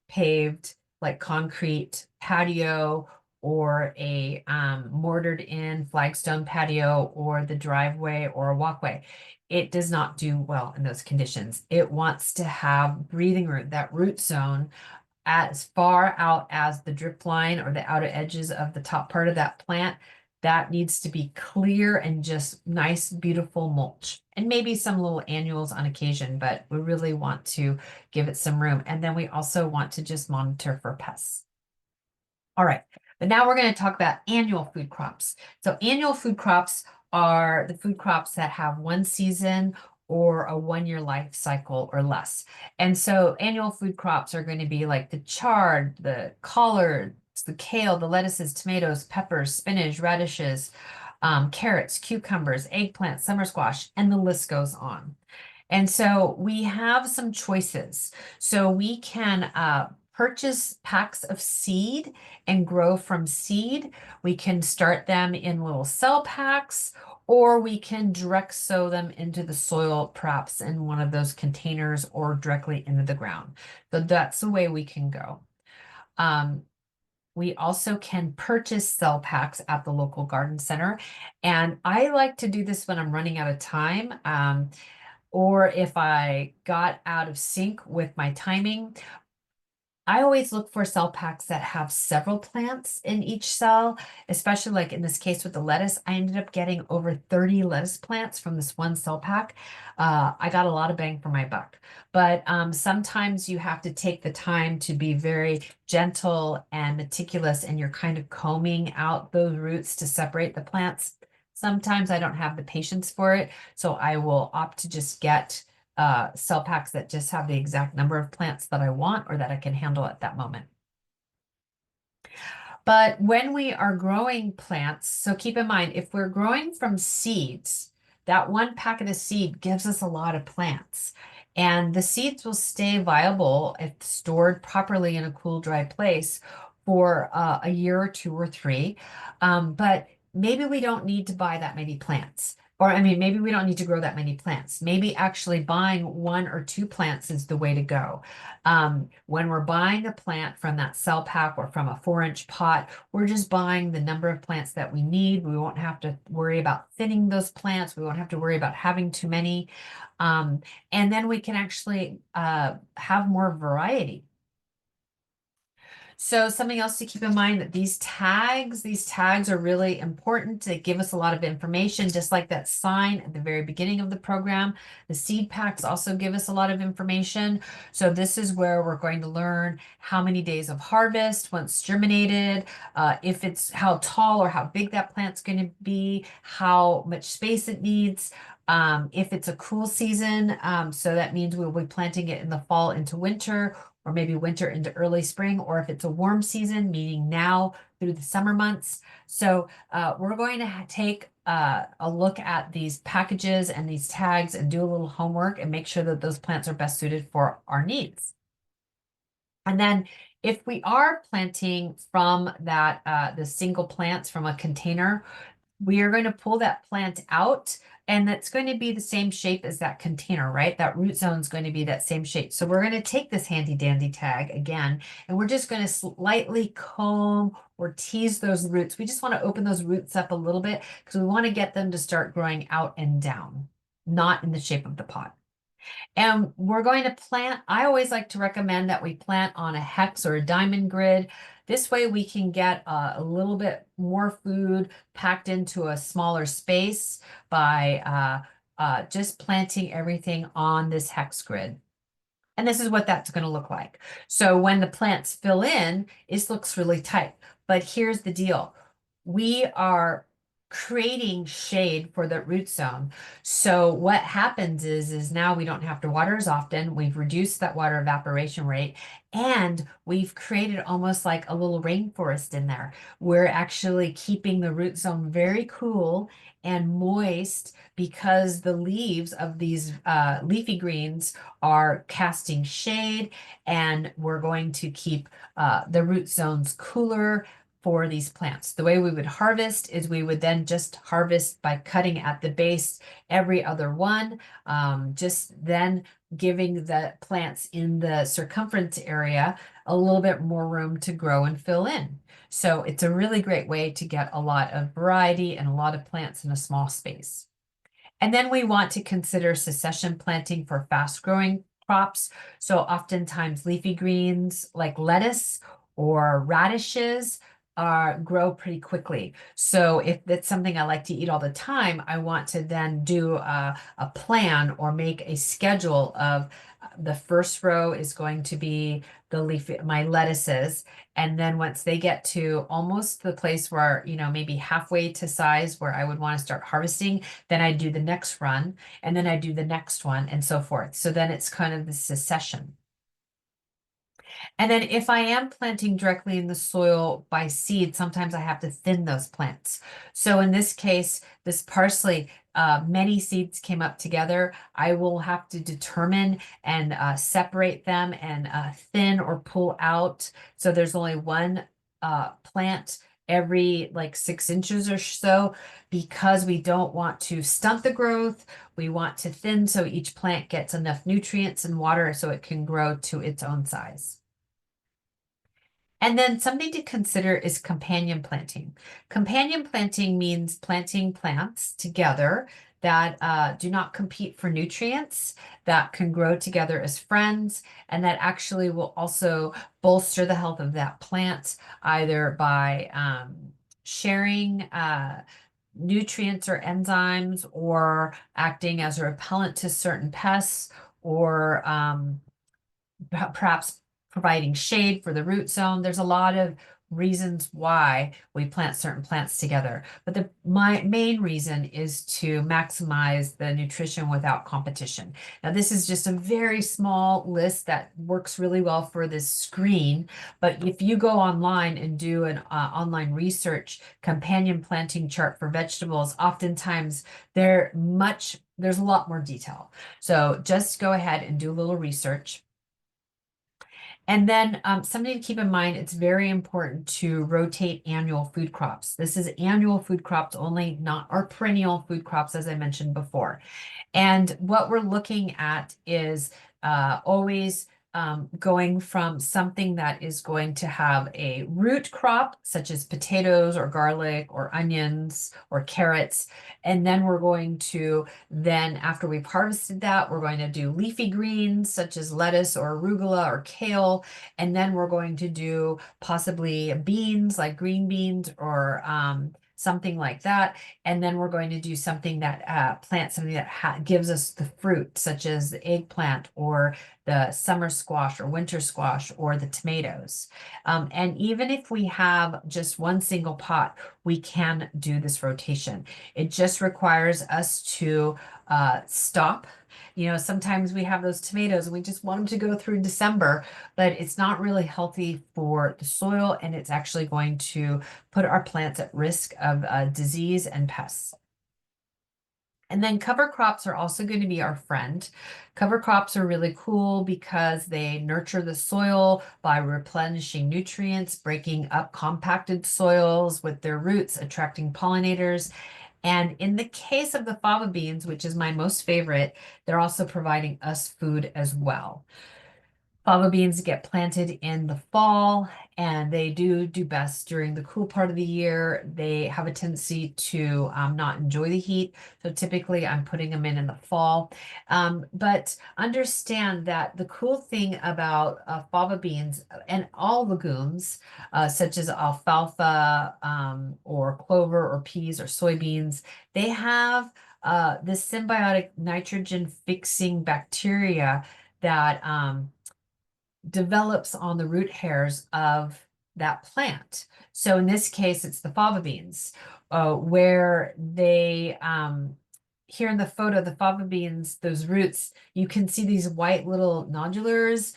paved, like concrete patio, or a mortared in flagstone patio, or the driveway or a walkway. It does not do well in those conditions. It wants to have breathing room, that root zone, as far out as the drip line or the outer edges of the top part of that plant. That needs to be clear and just nice, beautiful mulch. And maybe some little annuals on occasion, but we really want to give it some room. And then we also want to just monitor for pests. All right, but now we're going to talk about annual food crops. So annual food crops are the food crops that have one season or a 1 year life cycle or less. And so annual food crops are going to be like the chard, the collards, the kale, the lettuces, tomatoes, peppers, spinach, radishes, carrots, cucumbers, eggplants, summer squash, and the list goes on. And so we have some choices. So we can purchase packs of seed and grow from seed. We can start them in little cell packs, or we can direct sow them into the soil, perhaps in one of those containers or directly into the ground. So that's the way we can go. Um, we also can purchase cell packs at the local garden center. And I like to do this when I'm running out of time. Or if I got out of sync with my timing. I always look for cell packs that have several plants in each cell, especially like in this case with the lettuce. I ended up getting over 30 lettuce plants from this one cell pack. I got a lot of bang for my buck. But sometimes you have to take the time to be very gentle and meticulous, and you're kind of combing out those roots to separate the plants. Sometimes I don't have the patience for it, so I will opt to just get cell packs that just have the exact number of plants that I want or that I can handle at that moment. But when we are growing plants, so keep in mind, if we're growing from seeds, that one packet of seed gives us a lot of plants. And the seeds will stay viable if stored properly in a cool, dry place for a year or two or three. But maybe we don't need to buy that many plants. Or, I mean, maybe we don't need to grow that many plants. Maybe actually buying 1 or 2 plants is the way to go. When we're buying a plant from that cell pack or from a 4-inch pot, we're just buying the number of plants that we need. We won't have to worry about thinning those plants. We won't have to worry about having too many. And then we can actually have more variety. So something else to keep in mind that these tags are really important to give us a lot of information, just like that sign at the very beginning of the program. The seed packs also give us a lot of information. So this is where we're going to learn how many days of harvest once germinated, if it's how tall or how big that plant's going to be, how much space it needs. If it's a cool season, so that means we'll be planting it in the fall into winter, or maybe winter into early spring, or if it's a warm season, meaning now through the summer months. So we're going to take a look at these packages and these tags and do a little homework and make sure that those plants are best suited for our needs. And then if we are planting from that the single plants from a container, we are going to pull that plant out, and that's going to be the same shape as that container, right? That root zone is going to be that same shape. So we're going to take this handy dandy tag again, and we're just going to slightly comb or tease those roots. We just want to open those roots up a little bit because we want to get them to start growing out and down, not in the shape of the pot. And we're going to plant, I always like to recommend that we plant on a hex or a diamond grid. This way we can get a little bit more food packed into a smaller space by just planting everything on this hex grid. And this is what that's going to look like. So when the plants fill in, it looks really tight. But here's the deal. We are creating shade for the root zone. So what happens is now we don't have to water as often. We've reduced that water evaporation rate, and we've created almost like a little rainforest in there. We're actually keeping the root zone very cool and moist because the leaves of these leafy greens are casting shade, and we're going to keep the root zones cooler for these plants. The way we would harvest is we would then just harvest by cutting at the base every other one, just then giving the plants in the circumference area a little bit more room to grow and fill in. So it's a really great way to get a lot of variety and a lot of plants in a small space. And then we want to consider succession planting for fast growing crops. So oftentimes leafy greens like lettuce or radishes grow pretty quickly. So if that's something I like to eat all the time, I want to then do a plan or make a schedule of the first row is going to be the leafy, my lettuces. And then once they get to almost the place where, maybe halfway to size where I would want to start harvesting, then I do the next run and then I do the next one and so forth. So then it's kind of the succession. And then if I am planting directly in the soil by seed, sometimes I have to thin those plants. So in this case, this parsley, many seeds came up together. I will have to determine and separate them and thin or pull out. So there's only one plant every like 6 inches or so because we don't want to stunt the growth. We want to thin so each plant gets enough nutrients and water so it can grow to its own size. And then something to consider is companion planting. Companion planting means planting plants together that do not compete for nutrients, that can grow together as friends, and that actually will also bolster the health of that plant either by sharing nutrients or enzymes or acting as a repellent to certain pests or perhaps providing shade for the root zone. There's a lot of reasons why we plant certain plants together. But my main reason is to maximize the nutrition without competition. Now, this is just a very small list that works really well for this screen. But if you go online and do an online research companion planting chart for vegetables, oftentimes there's a lot more detail. So just go ahead and do a little research. And then something to keep in mind, it's very important to rotate annual food crops. This is annual food crops only, not our perennial food crops, as I mentioned before. And what we're looking at is always going from something that is going to have a root crop, such as potatoes or garlic or onions or carrots. And then we're going to, then after we've harvested that, we're going to do leafy greens, such as lettuce or arugula or kale. And then we're going to do possibly beans, like green beans or something like that. And then we're going to do something that plant something that gives us the fruit, such as the eggplant or the summer squash or winter squash or the tomatoes. And even if we have just one single pot, we can do this rotation. It just requires us to stop. Sometimes we have those tomatoes and we just want them to go through December, but it's not really healthy for the soil and it's actually going to put our plants at risk of disease and pests. And then cover crops are also going to be our friend. Cover crops are really cool because they nurture the soil by replenishing nutrients, breaking up compacted soils with their roots, attracting pollinators. And in the case of the fava beans, which is my most favorite, they're also providing us food as well. Fava beans get planted in the fall and they do best during the cool part of the year. They have a tendency to not enjoy the heat. So typically I'm putting them in the fall. But understand that the cool thing about fava beans and all legumes, such as alfalfa or clover or peas or soybeans, they have this symbiotic nitrogen fixing bacteria that develops on the root hairs of that plant. So in this case, it's the fava beans, where here in the photo, the fava beans, those roots, you can see these white little nodulars.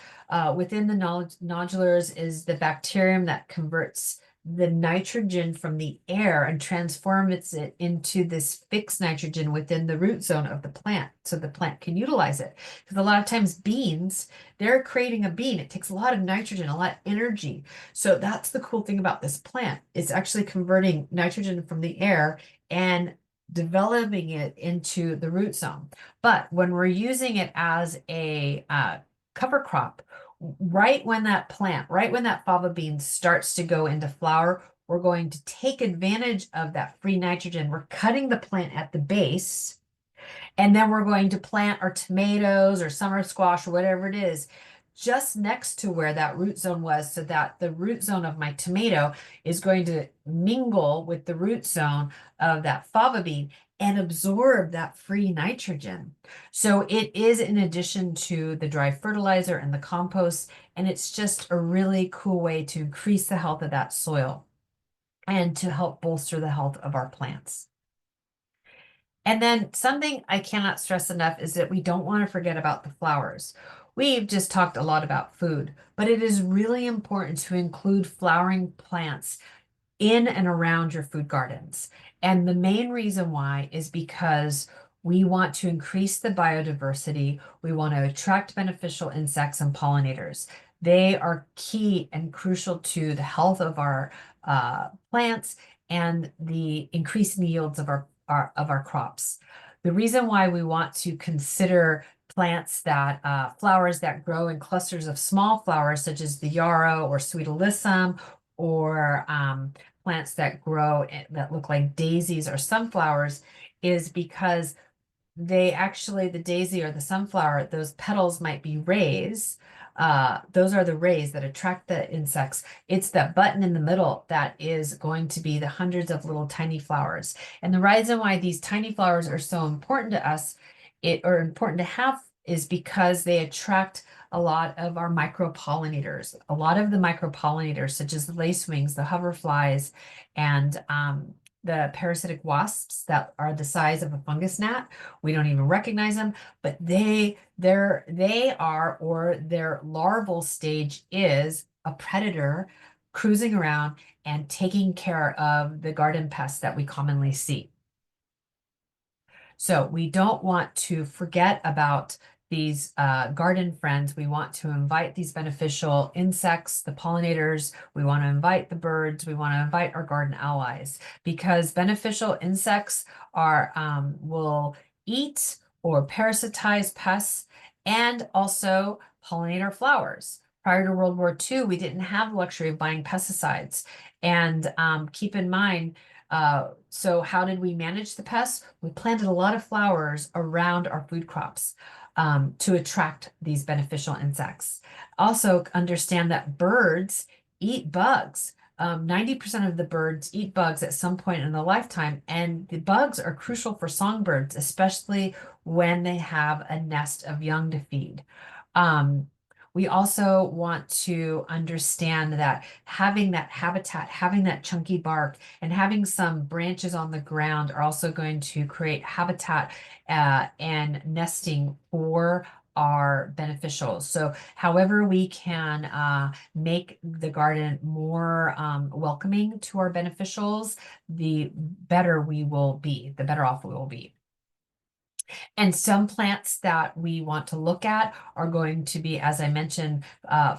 Within the nodulars is the bacterium that converts the nitrogen from the air and transforms it into this fixed nitrogen within the root zone of the plant so the plant can utilize it. Because a lot of times beans, they're creating a bean. It takes a lot of nitrogen, a lot of energy. So that's the cool thing about this plant. It's actually converting nitrogen from the air and developing it into the root zone. But when we're using it as a cover crop, right when that fava bean starts to go into flower, we're going to take advantage of that free nitrogen. We're cutting the plant at the base, and then we're going to plant our tomatoes or summer squash or whatever it is just next to where that root zone was, so that the root zone of my tomato is going to mingle with the root zone of that fava bean and absorb that free nitrogen. So it is in addition to the dry fertilizer and the compost, and it's just a really cool way to increase the health of that soil and to help bolster the health of our plants. And then something I cannot stress enough is that we don't want to forget about the flowers. We've just talked a lot about food, but it is really important to include flowering plants in and around your food gardens. And the main reason why is because we want to increase the biodiversity. We want to attract beneficial insects and pollinators. They are key and crucial to the health of our plants and the increasing yields of our crops. The reason why we want to consider plants that flowers that grow in clusters of small flowers, such as the yarrow or sweet alyssum, or plants that grow that look like daisies or sunflowers, is because they actually, the daisy or the sunflower, those petals might be rays. Those are the rays that attract the insects. It's that button in the middle that is going to be the hundreds of little tiny flowers. And the reason why these tiny flowers are so important to us, or important to have, is because they attract a lot of our micropollinators. A lot of the micropollinators, such as the lacewings, the hoverflies, and the parasitic wasps that are the size of a fungus gnat. We don't even recognize them, but they are, or their larval stage is a predator cruising around and taking care of the garden pests that we commonly see. So we don't want to forget about these garden friends. We want to invite these beneficial insects, the pollinators. We want to invite the birds. We want to invite our garden allies, because beneficial insects will eat or parasitize pests and also pollinate our flowers. Prior to World War II, we didn't have the luxury of buying pesticides. And keep in mind, so how did we manage the pests? We planted a lot of flowers around our food crops to attract these beneficial insects. Also understand that birds eat bugs. 90% of the birds eat bugs at some point in their lifetime, and the bugs are crucial for songbirds, especially when they have a nest of young to feed. We also want to understand that having that habitat, having that chunky bark, and having some branches on the ground are also going to create habitat and nesting for our beneficials. So however we can make the garden more welcoming to our beneficials, the better we will be, the better off we will be. And some plants that we want to look at are going to be, as I mentioned,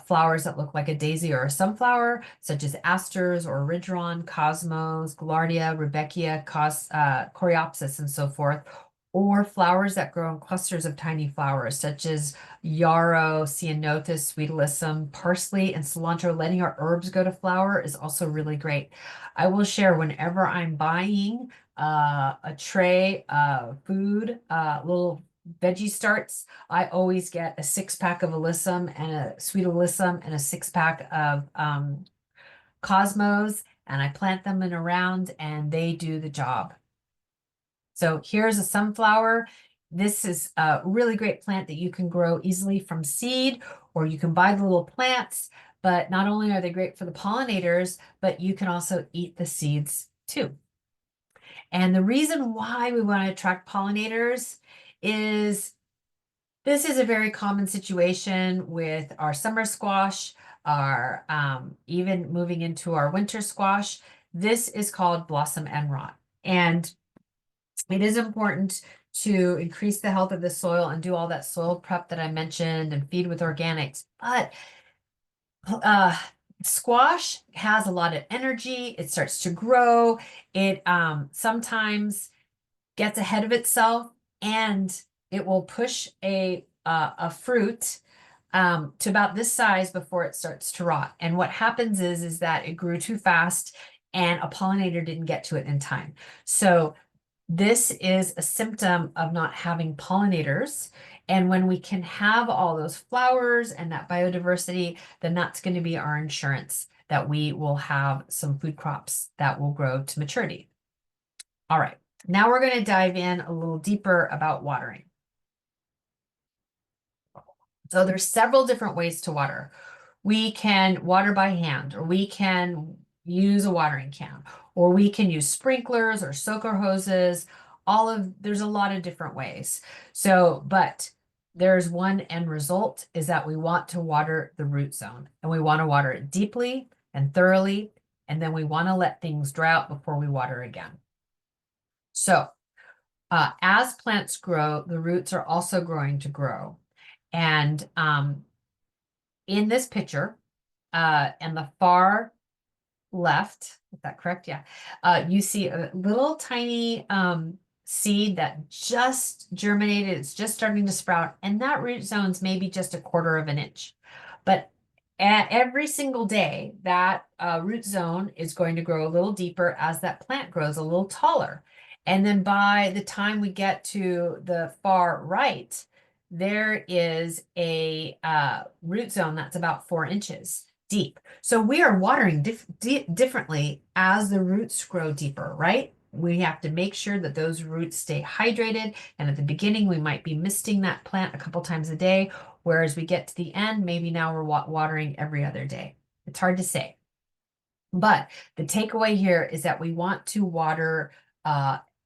flowers that look like a daisy or a sunflower, such as asters or rhododendron, cosmos, gaillardia, rudbeckia, coreopsis, and so forth. Or flowers that grow in clusters of tiny flowers, such as yarrow, ceanothus, sweet alyssum, parsley, and cilantro. Letting our herbs go to flower is also really great. I will share whenever I'm buying a tray of food, little veggie starts. I always get a 6-pack of alyssum and a sweet alyssum and a 6-pack of cosmos, and I plant them in around, and they do the job. So here's a sunflower. This is a really great plant that you can grow easily from seed, or you can buy the little plants. But not only are they great for the pollinators, but you can also eat the seeds too. And the reason why we want to attract pollinators is this is a very common situation with our summer squash, our even moving into our winter squash. This is called blossom end rot. And it is important to increase the health of the soil and do all that soil prep that I mentioned and feed with organics. But squash has a lot of energy. It starts to grow. It sometimes gets ahead of itself, and it will push a fruit to about this size before it starts to rot. And what happens is that it grew too fast and a pollinator didn't get to it in time. So this is a symptom of not having pollinators, And when we can have all those flowers and that biodiversity, then that's going to be our insurance that we will have some food crops that will grow to maturity. All right, now we're going to dive in a little deeper about watering. So there's several different ways to water. We can water by hand, or we can use a watering can, or we can use sprinklers or soaker hoses. There's a lot of different ways. So, but there's one end result is that we want to water the root zone, and we want to water it deeply and thoroughly, and then we want to let things dry out before we water again. So, as plants grow, the roots are also going to grow. And in this picture, in the far left, is that correct? Yeah. You see a little tiny seed that just germinated. It's just starting to sprout, and that root zone's maybe just a quarter of an inch. But every single day, that root zone is going to grow a little deeper as that plant grows a little taller. And then by the time we get to the far right, there is a root zone that's about 4 inches deep. So we are watering differently as the roots grow deeper, right? We have to make sure that those roots stay hydrated. And at the beginning, we might be misting that plant a couple times a day. Whereas we get to the end, maybe now we're watering every other day. It's hard to say. But the takeaway here is that we want to water,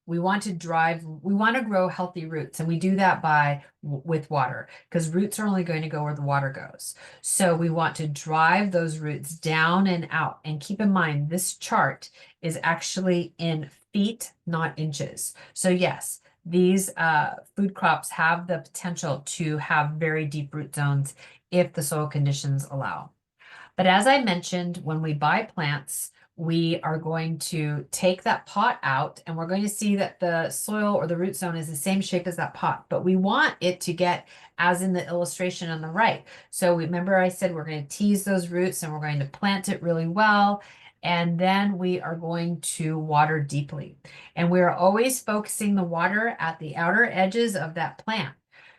we want to grow healthy roots, and we do that with water, because roots are only going to go where the water goes. So we want to drive those roots down and out. And keep in mind, this chart is actually in feet, not inches. So yes, these food crops have the potential to have very deep root zones if the soil conditions allow. But as I mentioned, when we buy plants, we are going to take that pot out, and we're going to see that the soil or the root zone is the same shape as that pot, but we want it to get as in the illustration on the right. So remember I said we're going to tease those roots and we're going to plant it really well. And then we are going to water deeply. And we're always focusing the water at the outer edges of that plant.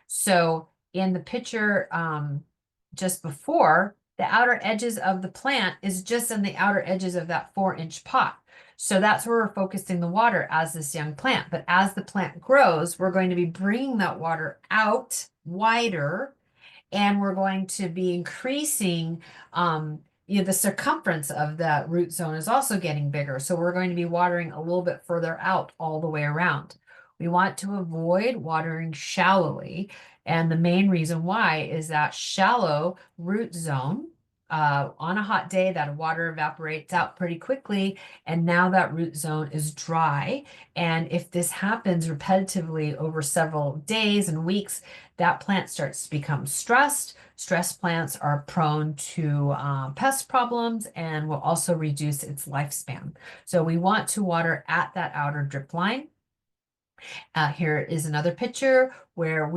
So in the picture just before, the outer edges of the plant is just on the outer edges of that 4-inch pot. So that's where we're focusing the water as this young plant. But as the plant grows, we're going to be bringing that water out wider, and we're going to be increasing the circumference of the root zone is also getting bigger. So we're going to be watering a little bit further out all the way around. We want to avoid watering shallowly. And the main reason why is that shallow root zone, on a hot day, that water evaporates out pretty quickly. And now that root zone is dry. And if this happens repetitively over several days and weeks, that plant starts to become stressed. Stressed plants are prone to pest problems and will also reduce its lifespan. So we want to water at that outer drip line. Here is another picture where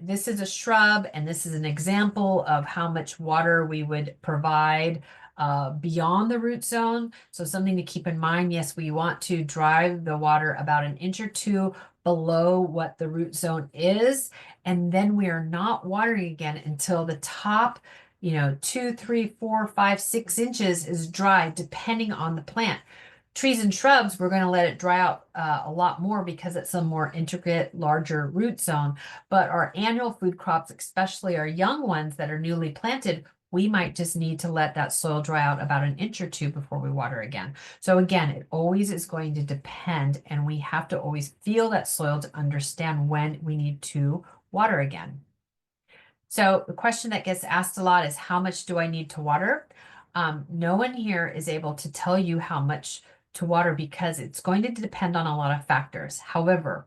this is a shrub, and this is an example of how much water we would provide beyond the root zone. So something to keep in mind, yes, we want to drive the water about 1 inch or 2 below what the root zone is. And then we are not watering again until the top, 2, 3, 4, 5, 6 inches is dry, depending on the plant. Trees and shrubs, we're going to let it dry out a lot more because it's a more intricate, larger root zone. But our annual food crops, especially our young ones that are newly planted, we might just need to let that soil dry out about 1 inch or 2 before we water again. So again, it always is going to depend, and we have to always feel that soil to understand when we need to water again. So the question that gets asked a lot is, how much do I need to water? No one here is able to tell you how much to water because it's going to depend on a lot of factors. However,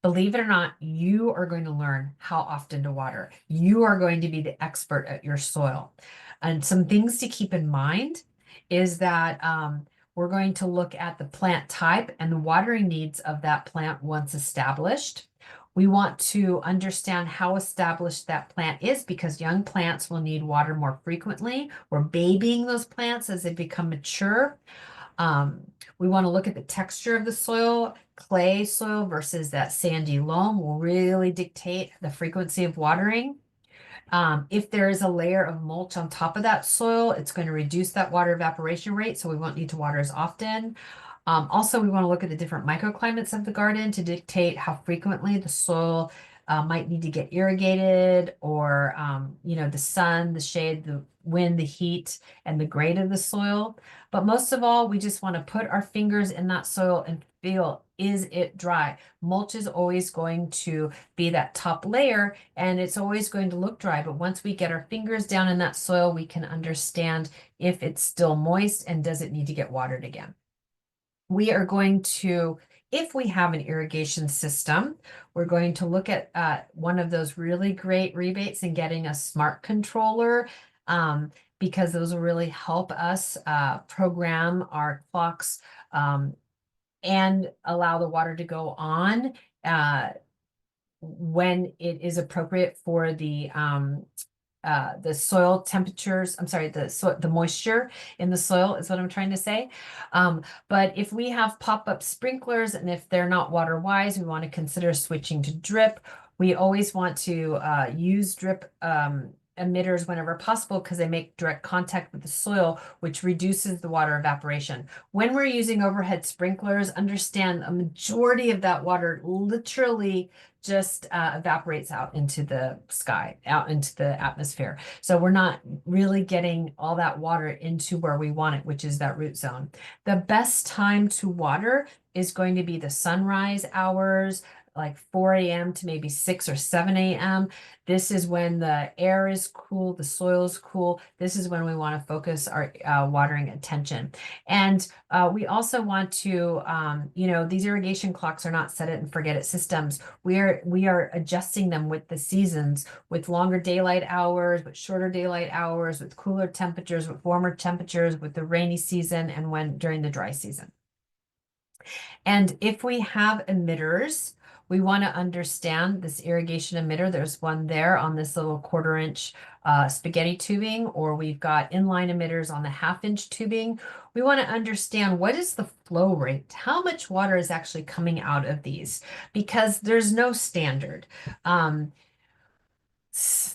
believe it or not, you are going to learn how often to water. You are going to be the expert at your soil. And some things to keep in mind is that we're going to look at the plant type and the watering needs of that plant once established. We want to understand how established that plant is because young plants will need water more frequently. We're babying those plants as they become mature. We want to look at the texture of the soil. Clay soil versus that sandy loam will really dictate the frequency of watering. If there is a layer of mulch on top of that soil, it's going to reduce that water evaporation rate, so we won't need to water as often. Also, we want to look at the different microclimates of the garden to dictate how frequently the soil might need to get irrigated, or the sun, the shade, the wind, the heat, and the grade of the soil. But most of all, we just want to put our fingers in that soil and feel, is it dry? Mulch is always going to be that top layer, and it's always going to look dry. But once we get our fingers down in that soil, we can understand if it's still moist and does it need to get watered again. We are going to, if we have an irrigation system, we're going to look at one of those really great rebates and getting a smart controller, because those will really help us program our clocks, and allow the water to go on when it is appropriate for the soil temperatures. I'm sorry, the moisture in the soil is what I'm trying to say. But if we have pop-up sprinklers and if they're not water wise, we want to consider switching to drip. We always want to use drip emitters whenever possible, because they make direct contact with the soil, which reduces the water evaporation. When we're using overhead sprinklers, understand a majority of that water literally just evaporates out into the sky, out into the atmosphere. So we're not really getting all that water into where we want it, which is that root zone. The best time to water is going to be the sunrise hours, like 4 a.m. to maybe 6 or 7 a.m. This is when the air is cool, the soil is cool. This is when we want to focus our watering attention. And we also want to, these irrigation clocks are not set it and forget it systems. We are adjusting them with the seasons, with longer daylight hours, with shorter daylight hours, with cooler temperatures, with warmer temperatures, with the rainy season, and when during the dry season. And if we have emitters, we want to understand this irrigation emitter. There's one there on this little 1/4 inch spaghetti tubing, or we've got inline emitters on the 1/2 inch tubing. We want to understand, what is the flow rate? How much water is actually coming out of these? Because there's no standard.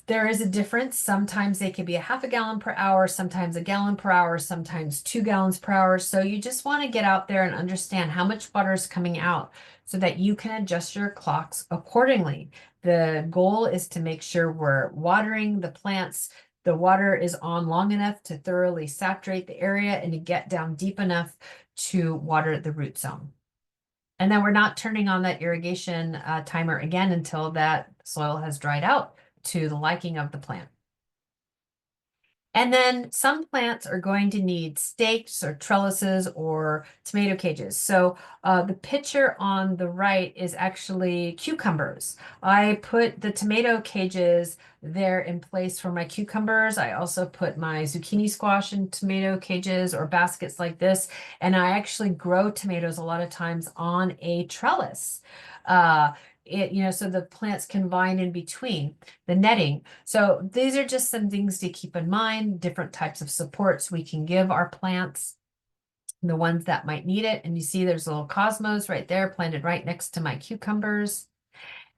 There is a difference. Sometimes they can be a 1/2 gallon per hour, sometimes a gallon per hour, sometimes 2 gallons per hour. So you just want to get out there and understand how much water is coming out so that you can adjust your clocks accordingly. The goal is to make sure we're watering the plants. The water is on long enough to thoroughly saturate the area and to get down deep enough to water the root zone. And then we're not turning on that irrigation timer again until that soil has dried out to the liking of the plant. And then some plants are going to need stakes or trellises or tomato cages. So the picture on the right is actually cucumbers. I put the tomato cages there in place for my cucumbers. I also put my zucchini squash in tomato cages or baskets like this. And I actually grow tomatoes a lot of times on a trellis. So the plants can vine in between the netting. So these are just some things to keep in mind, different types of supports we can give our plants, the ones that might need it. And you see there's a little cosmos right there planted right next to my cucumbers.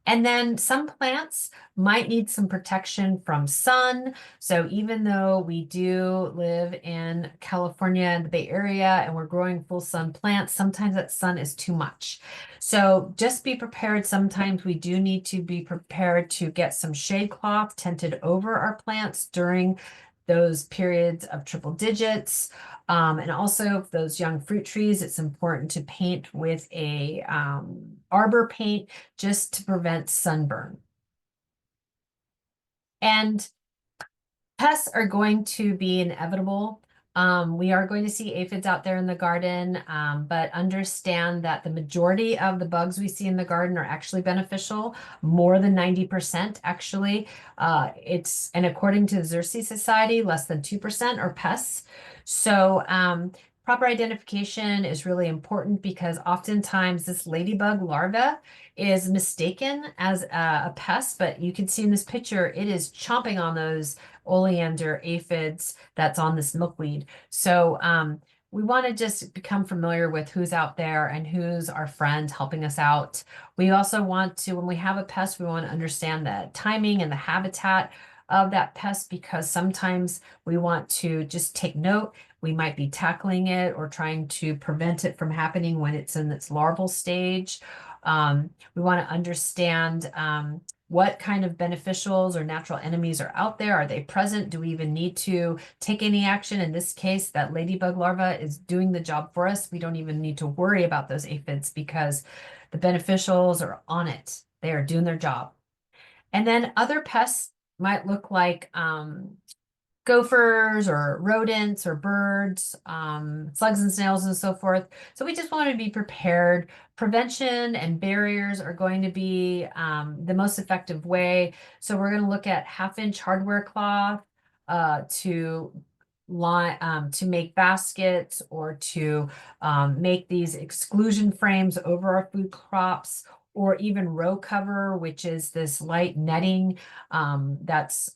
And then some plants might need some protection from sun. So even though we do live in California and the Bay Area and we're growing full sun plants, sometimes that sun is too much. So just be prepared. Sometimes we do need to be prepared to get some shade cloth tented over our plants during those periods of triple digits. And also those young fruit trees, it's important to paint with a arbor paint just to prevent sunburn. And pests are going to be inevitable. We are going to see aphids out there in the garden, but understand that the majority of the bugs we see in the garden are actually beneficial, more than 90% actually. And according to the Xerces Society, less than 2% are pests. So proper identification is really important, because oftentimes this ladybug larva is mistaken as a pest, but you can see in this picture, it is chomping on those oleander aphids that's on this milkweed. So we want to just become familiar with who's out there and who's our friend helping us out. We also want to, when we have a pest, we want to understand the timing and the habitat of that pest because sometimes we want to just take note. We might be tackling it or trying to prevent it from happening when it's in its larval stage. We want to understand what kind of beneficials or natural enemies are out there. Are they present? Do we even need to take any action? In this case, that ladybug larva is doing the job for us. We don't even need to worry about those aphids because the beneficials are on it. They are doing their job. And then other pests might look like gophers or rodents or birds, slugs and snails and so forth. So we just want to be prepared. Prevention and barriers are going to be the most effective way. So we're going to look at half-inch hardware cloth to line to make baskets or to make these exclusion frames over our food crops or even row cover, which is this light netting that's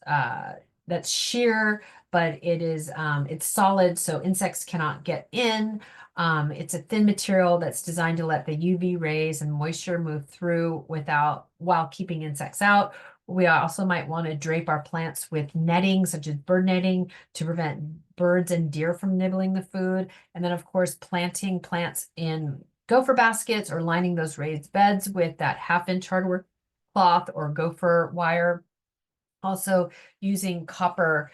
sheer, but it's solid, so insects cannot get in. It's a thin material that's designed to let the UV rays and moisture move through while keeping insects out. We also might want to drape our plants with netting, such as bird netting, to prevent birds and deer from nibbling the food. And then, of course, planting plants in gopher baskets or lining those raised beds with that half-inch hardware cloth or gopher wire. Also using copper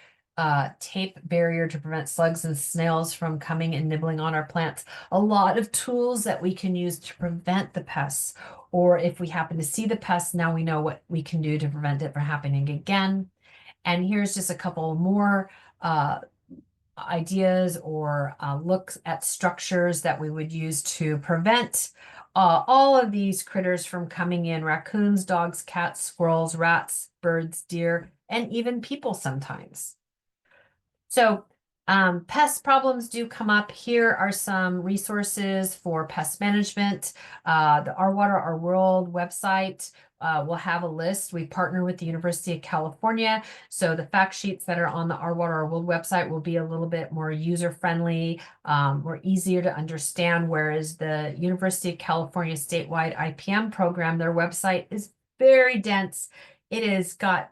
tape barrier to prevent slugs and snails from coming and nibbling on our plants. A lot of tools that we can use to prevent the pests. Or if we happen to see the pests, now we know what we can do to prevent it from happening again. And here's just a couple more ideas or looks at structures that we would use to prevent all of these critters from coming in: raccoons, dogs, cats, squirrels, rats, birds, deer, and even people sometimes. So pest problems do come up. Here are some resources for pest management. The Our Water, Our World website will have a list. We partner with the University of California. So the fact sheets that are on the Our Water, Our World website will be a little bit more user-friendly, more easier to understand, whereas the University of California statewide IPM program, their website is very dense. It's got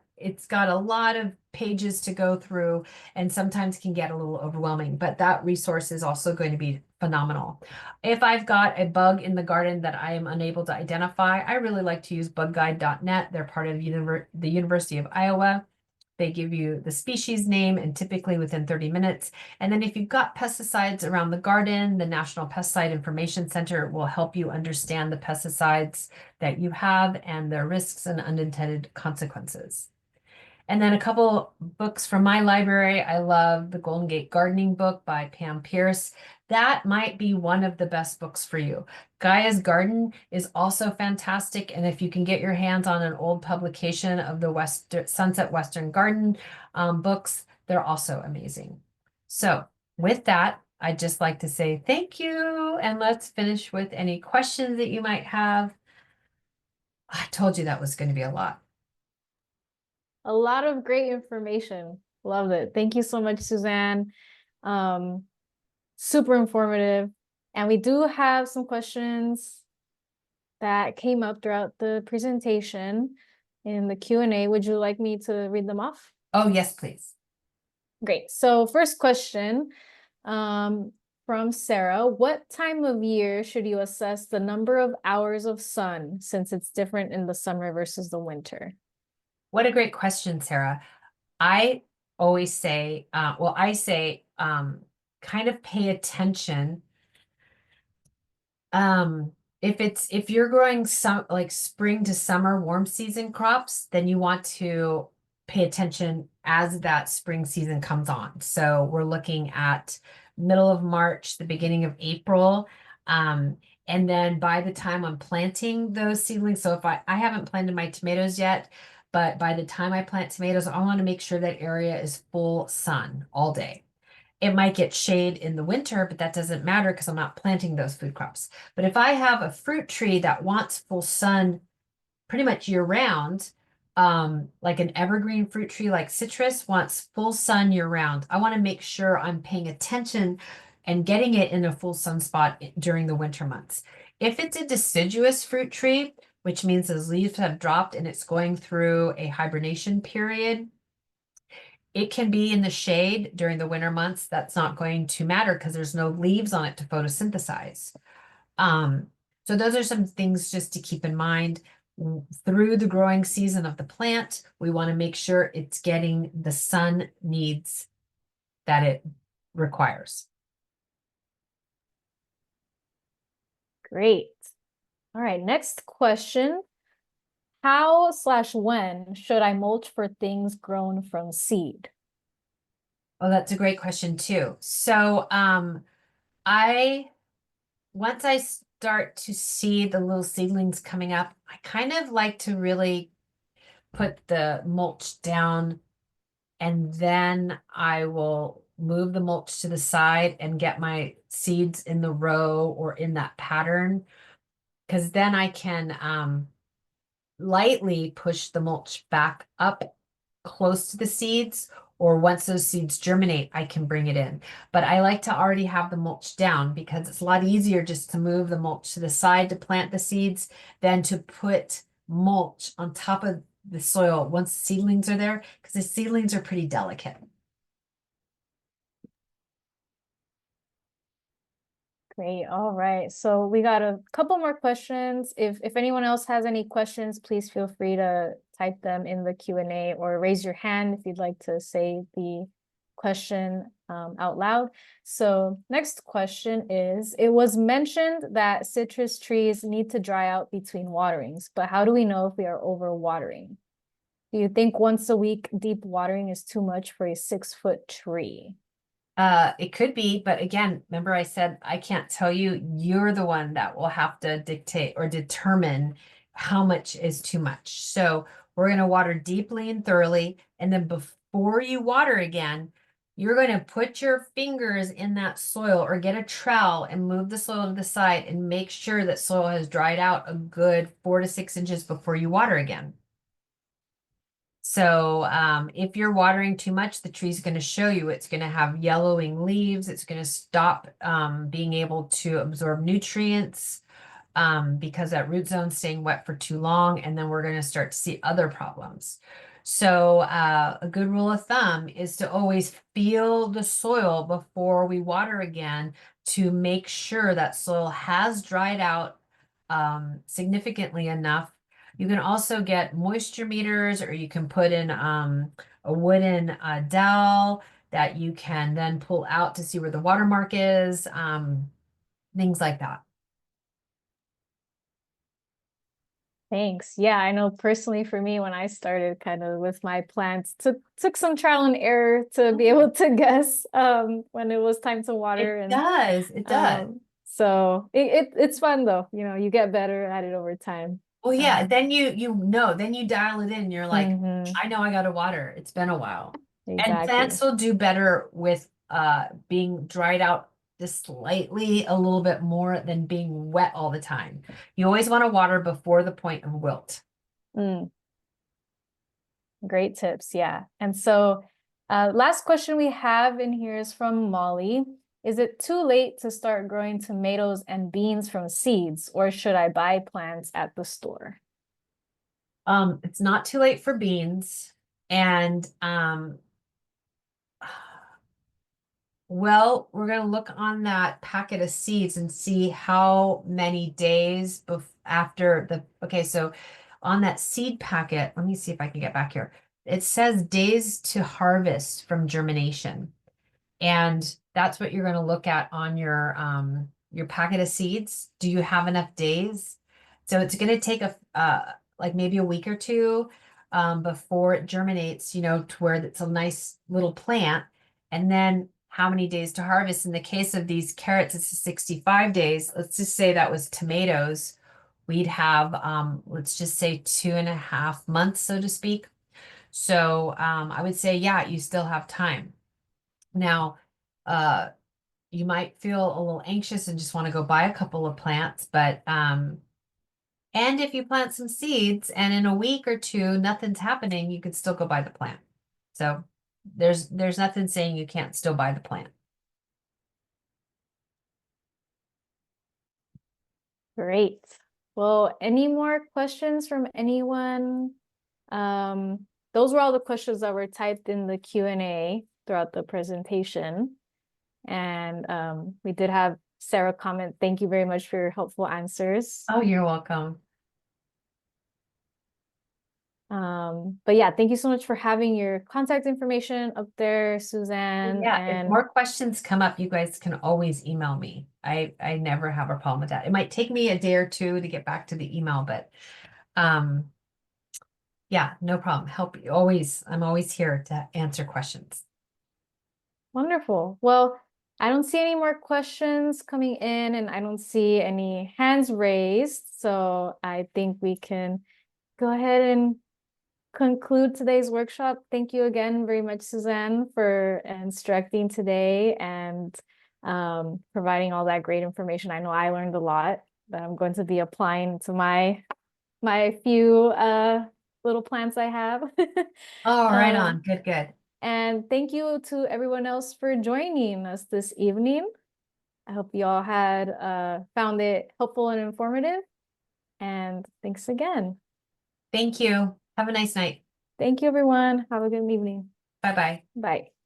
a lot of pages to go through and sometimes can get a little overwhelming, but that resource is also going to be phenomenal. If I've got a bug in the garden that I am unable to identify, I really like to use bugguide.net. They're part of the University of Iowa. They give you the species name and typically within 30 minutes. And then if you've got pesticides around the garden, the National Pesticide Information Center will help you understand the pesticides that you have and their risks and unintended consequences. And then a couple books from my library. I love the Golden Gate Gardening book by Pam Pierce. That might be one of the best books for you. Gaia's Garden is also fantastic. And if you can get your hands on an old publication of the Sunset Western Garden books, they're also amazing. So with that, I'd just like to say thank you. And let's finish with any questions that you might have. I told you that was going to be a lot. A lot of great information. Loved it. Thank you so much, Suzanne. Um, Super informative. And we do have some questions that came up throughout the presentation in the Q&A. Would you like me to read them off? Oh, yes, please. Great. So first question from Sarah. What time of year should you assess the number of hours of sun since it's different in the summer versus the winter? What a great question, Sarah. I always say, kind of pay attention. If you're growing some like spring to summer warm season crops, then you want to pay attention as that spring season comes on. So we're looking at middle of March, the beginning of April. And then by the time I'm planting those seedlings, so if I haven't planted my tomatoes yet, but by the time I plant tomatoes, I want to make sure that area is full sun all day. It might get shade in the winter, but that doesn't matter because I'm not planting those food crops. But if I have a fruit tree that wants full sun pretty much year round, like an evergreen fruit tree like citrus wants full sun year round, I want to make sure I'm paying attention and getting it in a full sunspot during the winter months. If it's a deciduous fruit tree, which means those leaves have dropped and it's going through a hibernation period, it can be in the shade during the winter months. That's not going to matter because there's no leaves on it to photosynthesize. Um, so those are some things just to keep in mind. Through the growing season of the plant, we want to make sure it's getting the sun needs that it requires. Great. All right, next question. How/when should I mulch for things grown from seed? Oh, that's a great question too. So, I once I start to see the little seedlings coming up, I kind of like to really put the mulch down, and then I will move the mulch to the side and get my seeds in the row or in that pattern, because then I can lightly push the mulch back up close to the seeds, or once those seeds germinate, I can bring it in. But I like to already have the mulch down because it's a lot easier just to move the mulch to the side to plant the seeds than to put mulch on top of the soil once the seedlings are there, because the seedlings are pretty delicate. Great. All right. So we got a couple more questions. If anyone else has any questions, please feel free to type them in the Q&A or raise your hand if you'd like to say the question out loud. So next question is, it was mentioned that citrus trees need to dry out between waterings, but how do we know if we are overwatering? Do you think once a week deep watering is too much for a 6-foot tree? It could be, but again, remember I said I can't tell you. You're the one that will have to dictate or determine how much is too much. So we're going to water deeply and thoroughly. And then before you water again, you're going to put your fingers in that soil or get a trowel and move the soil to the side and make sure that soil has dried out a good 4 to 6 inches before you water again. So if you're watering too much, the tree's going to show you. It's going to have yellowing leaves. It's going to stop being able to absorb nutrients because that root zone's staying wet for too long, and then we're going to start to see other problems. So a good rule of thumb is to always feel the soil before we water again to make sure that soil has dried out significantly enough. You can also get moisture meters, or you can put in a wooden dowel that you can then pull out to see where the watermark is, things like that. Thanks. Yeah, I know personally for me, when I started kind of with my plants, took some trial and error to be able to guess when it was time to water. It And does. It does. so it's fun though, you get better at it over time. Well, yeah, Um, then you know, then you dial it in. You're like, mhm, I know I got to water. It's been a while. And exactly. plants will do better with being dried out just slightly a little bit more than being wet all the time. You always want to water before the point of wilt. Mm, great tips. Yeah. And so last question we have in here is from Molly. Is it too late to start growing tomatoes and beans from seeds, or should I buy plants at the store? It's not too late for beans. And well, we're going to look on that packet of seeds and see how many days after okay, so on that seed packet, let me see if I can get back here. It says days to harvest from germination. And that's what you're going to look at on your packet of seeds. Do you have enough days? So it's going to take like maybe a week or two before it germinates, to where it's a nice little plant. And then how many days to harvest? In the case of these carrots, it's 65 days. Let's just say that was tomatoes. We'd have let's just say 2.5 months, so to speak. So I would say, yeah, you still have time. Now, uh, you might feel a little anxious and just want to go buy a couple of plants, but and if you plant some seeds and in a week or two nothing's happening, you could still go buy the plant. So there's nothing saying you can't still buy the plant. Great. Well, any more questions from anyone? Those were all the questions that were typed in the Q&A throughout the presentation. And we did have Sarah comment, thank you very much for your helpful answers. Oh, you're welcome. But yeah, thank you so much for having your contact information up there, Suzanne. Yeah, if And more questions come up, you guys can always email me. I never have a problem with that. It might take me a day or two to get back to the email, but yeah, no problem. Help you always. I'm always here to answer questions. wonderful. Well, I don't see any more questions coming in, and I don't see any hands raised. So I think we can go ahead and conclude today's workshop. Thank you again very much, Suzanne, for instructing today and providing all that great information. I know I learned a lot that I'm going to be applying to my few little plants I have. Oh, right Um, on. Good, good. and thank you to everyone else for joining us this evening. I hope you all had found it helpful and informative. And thanks again. Thank you. Have a nice night. Thank you, everyone. Have a good evening. Bye-bye. Bye.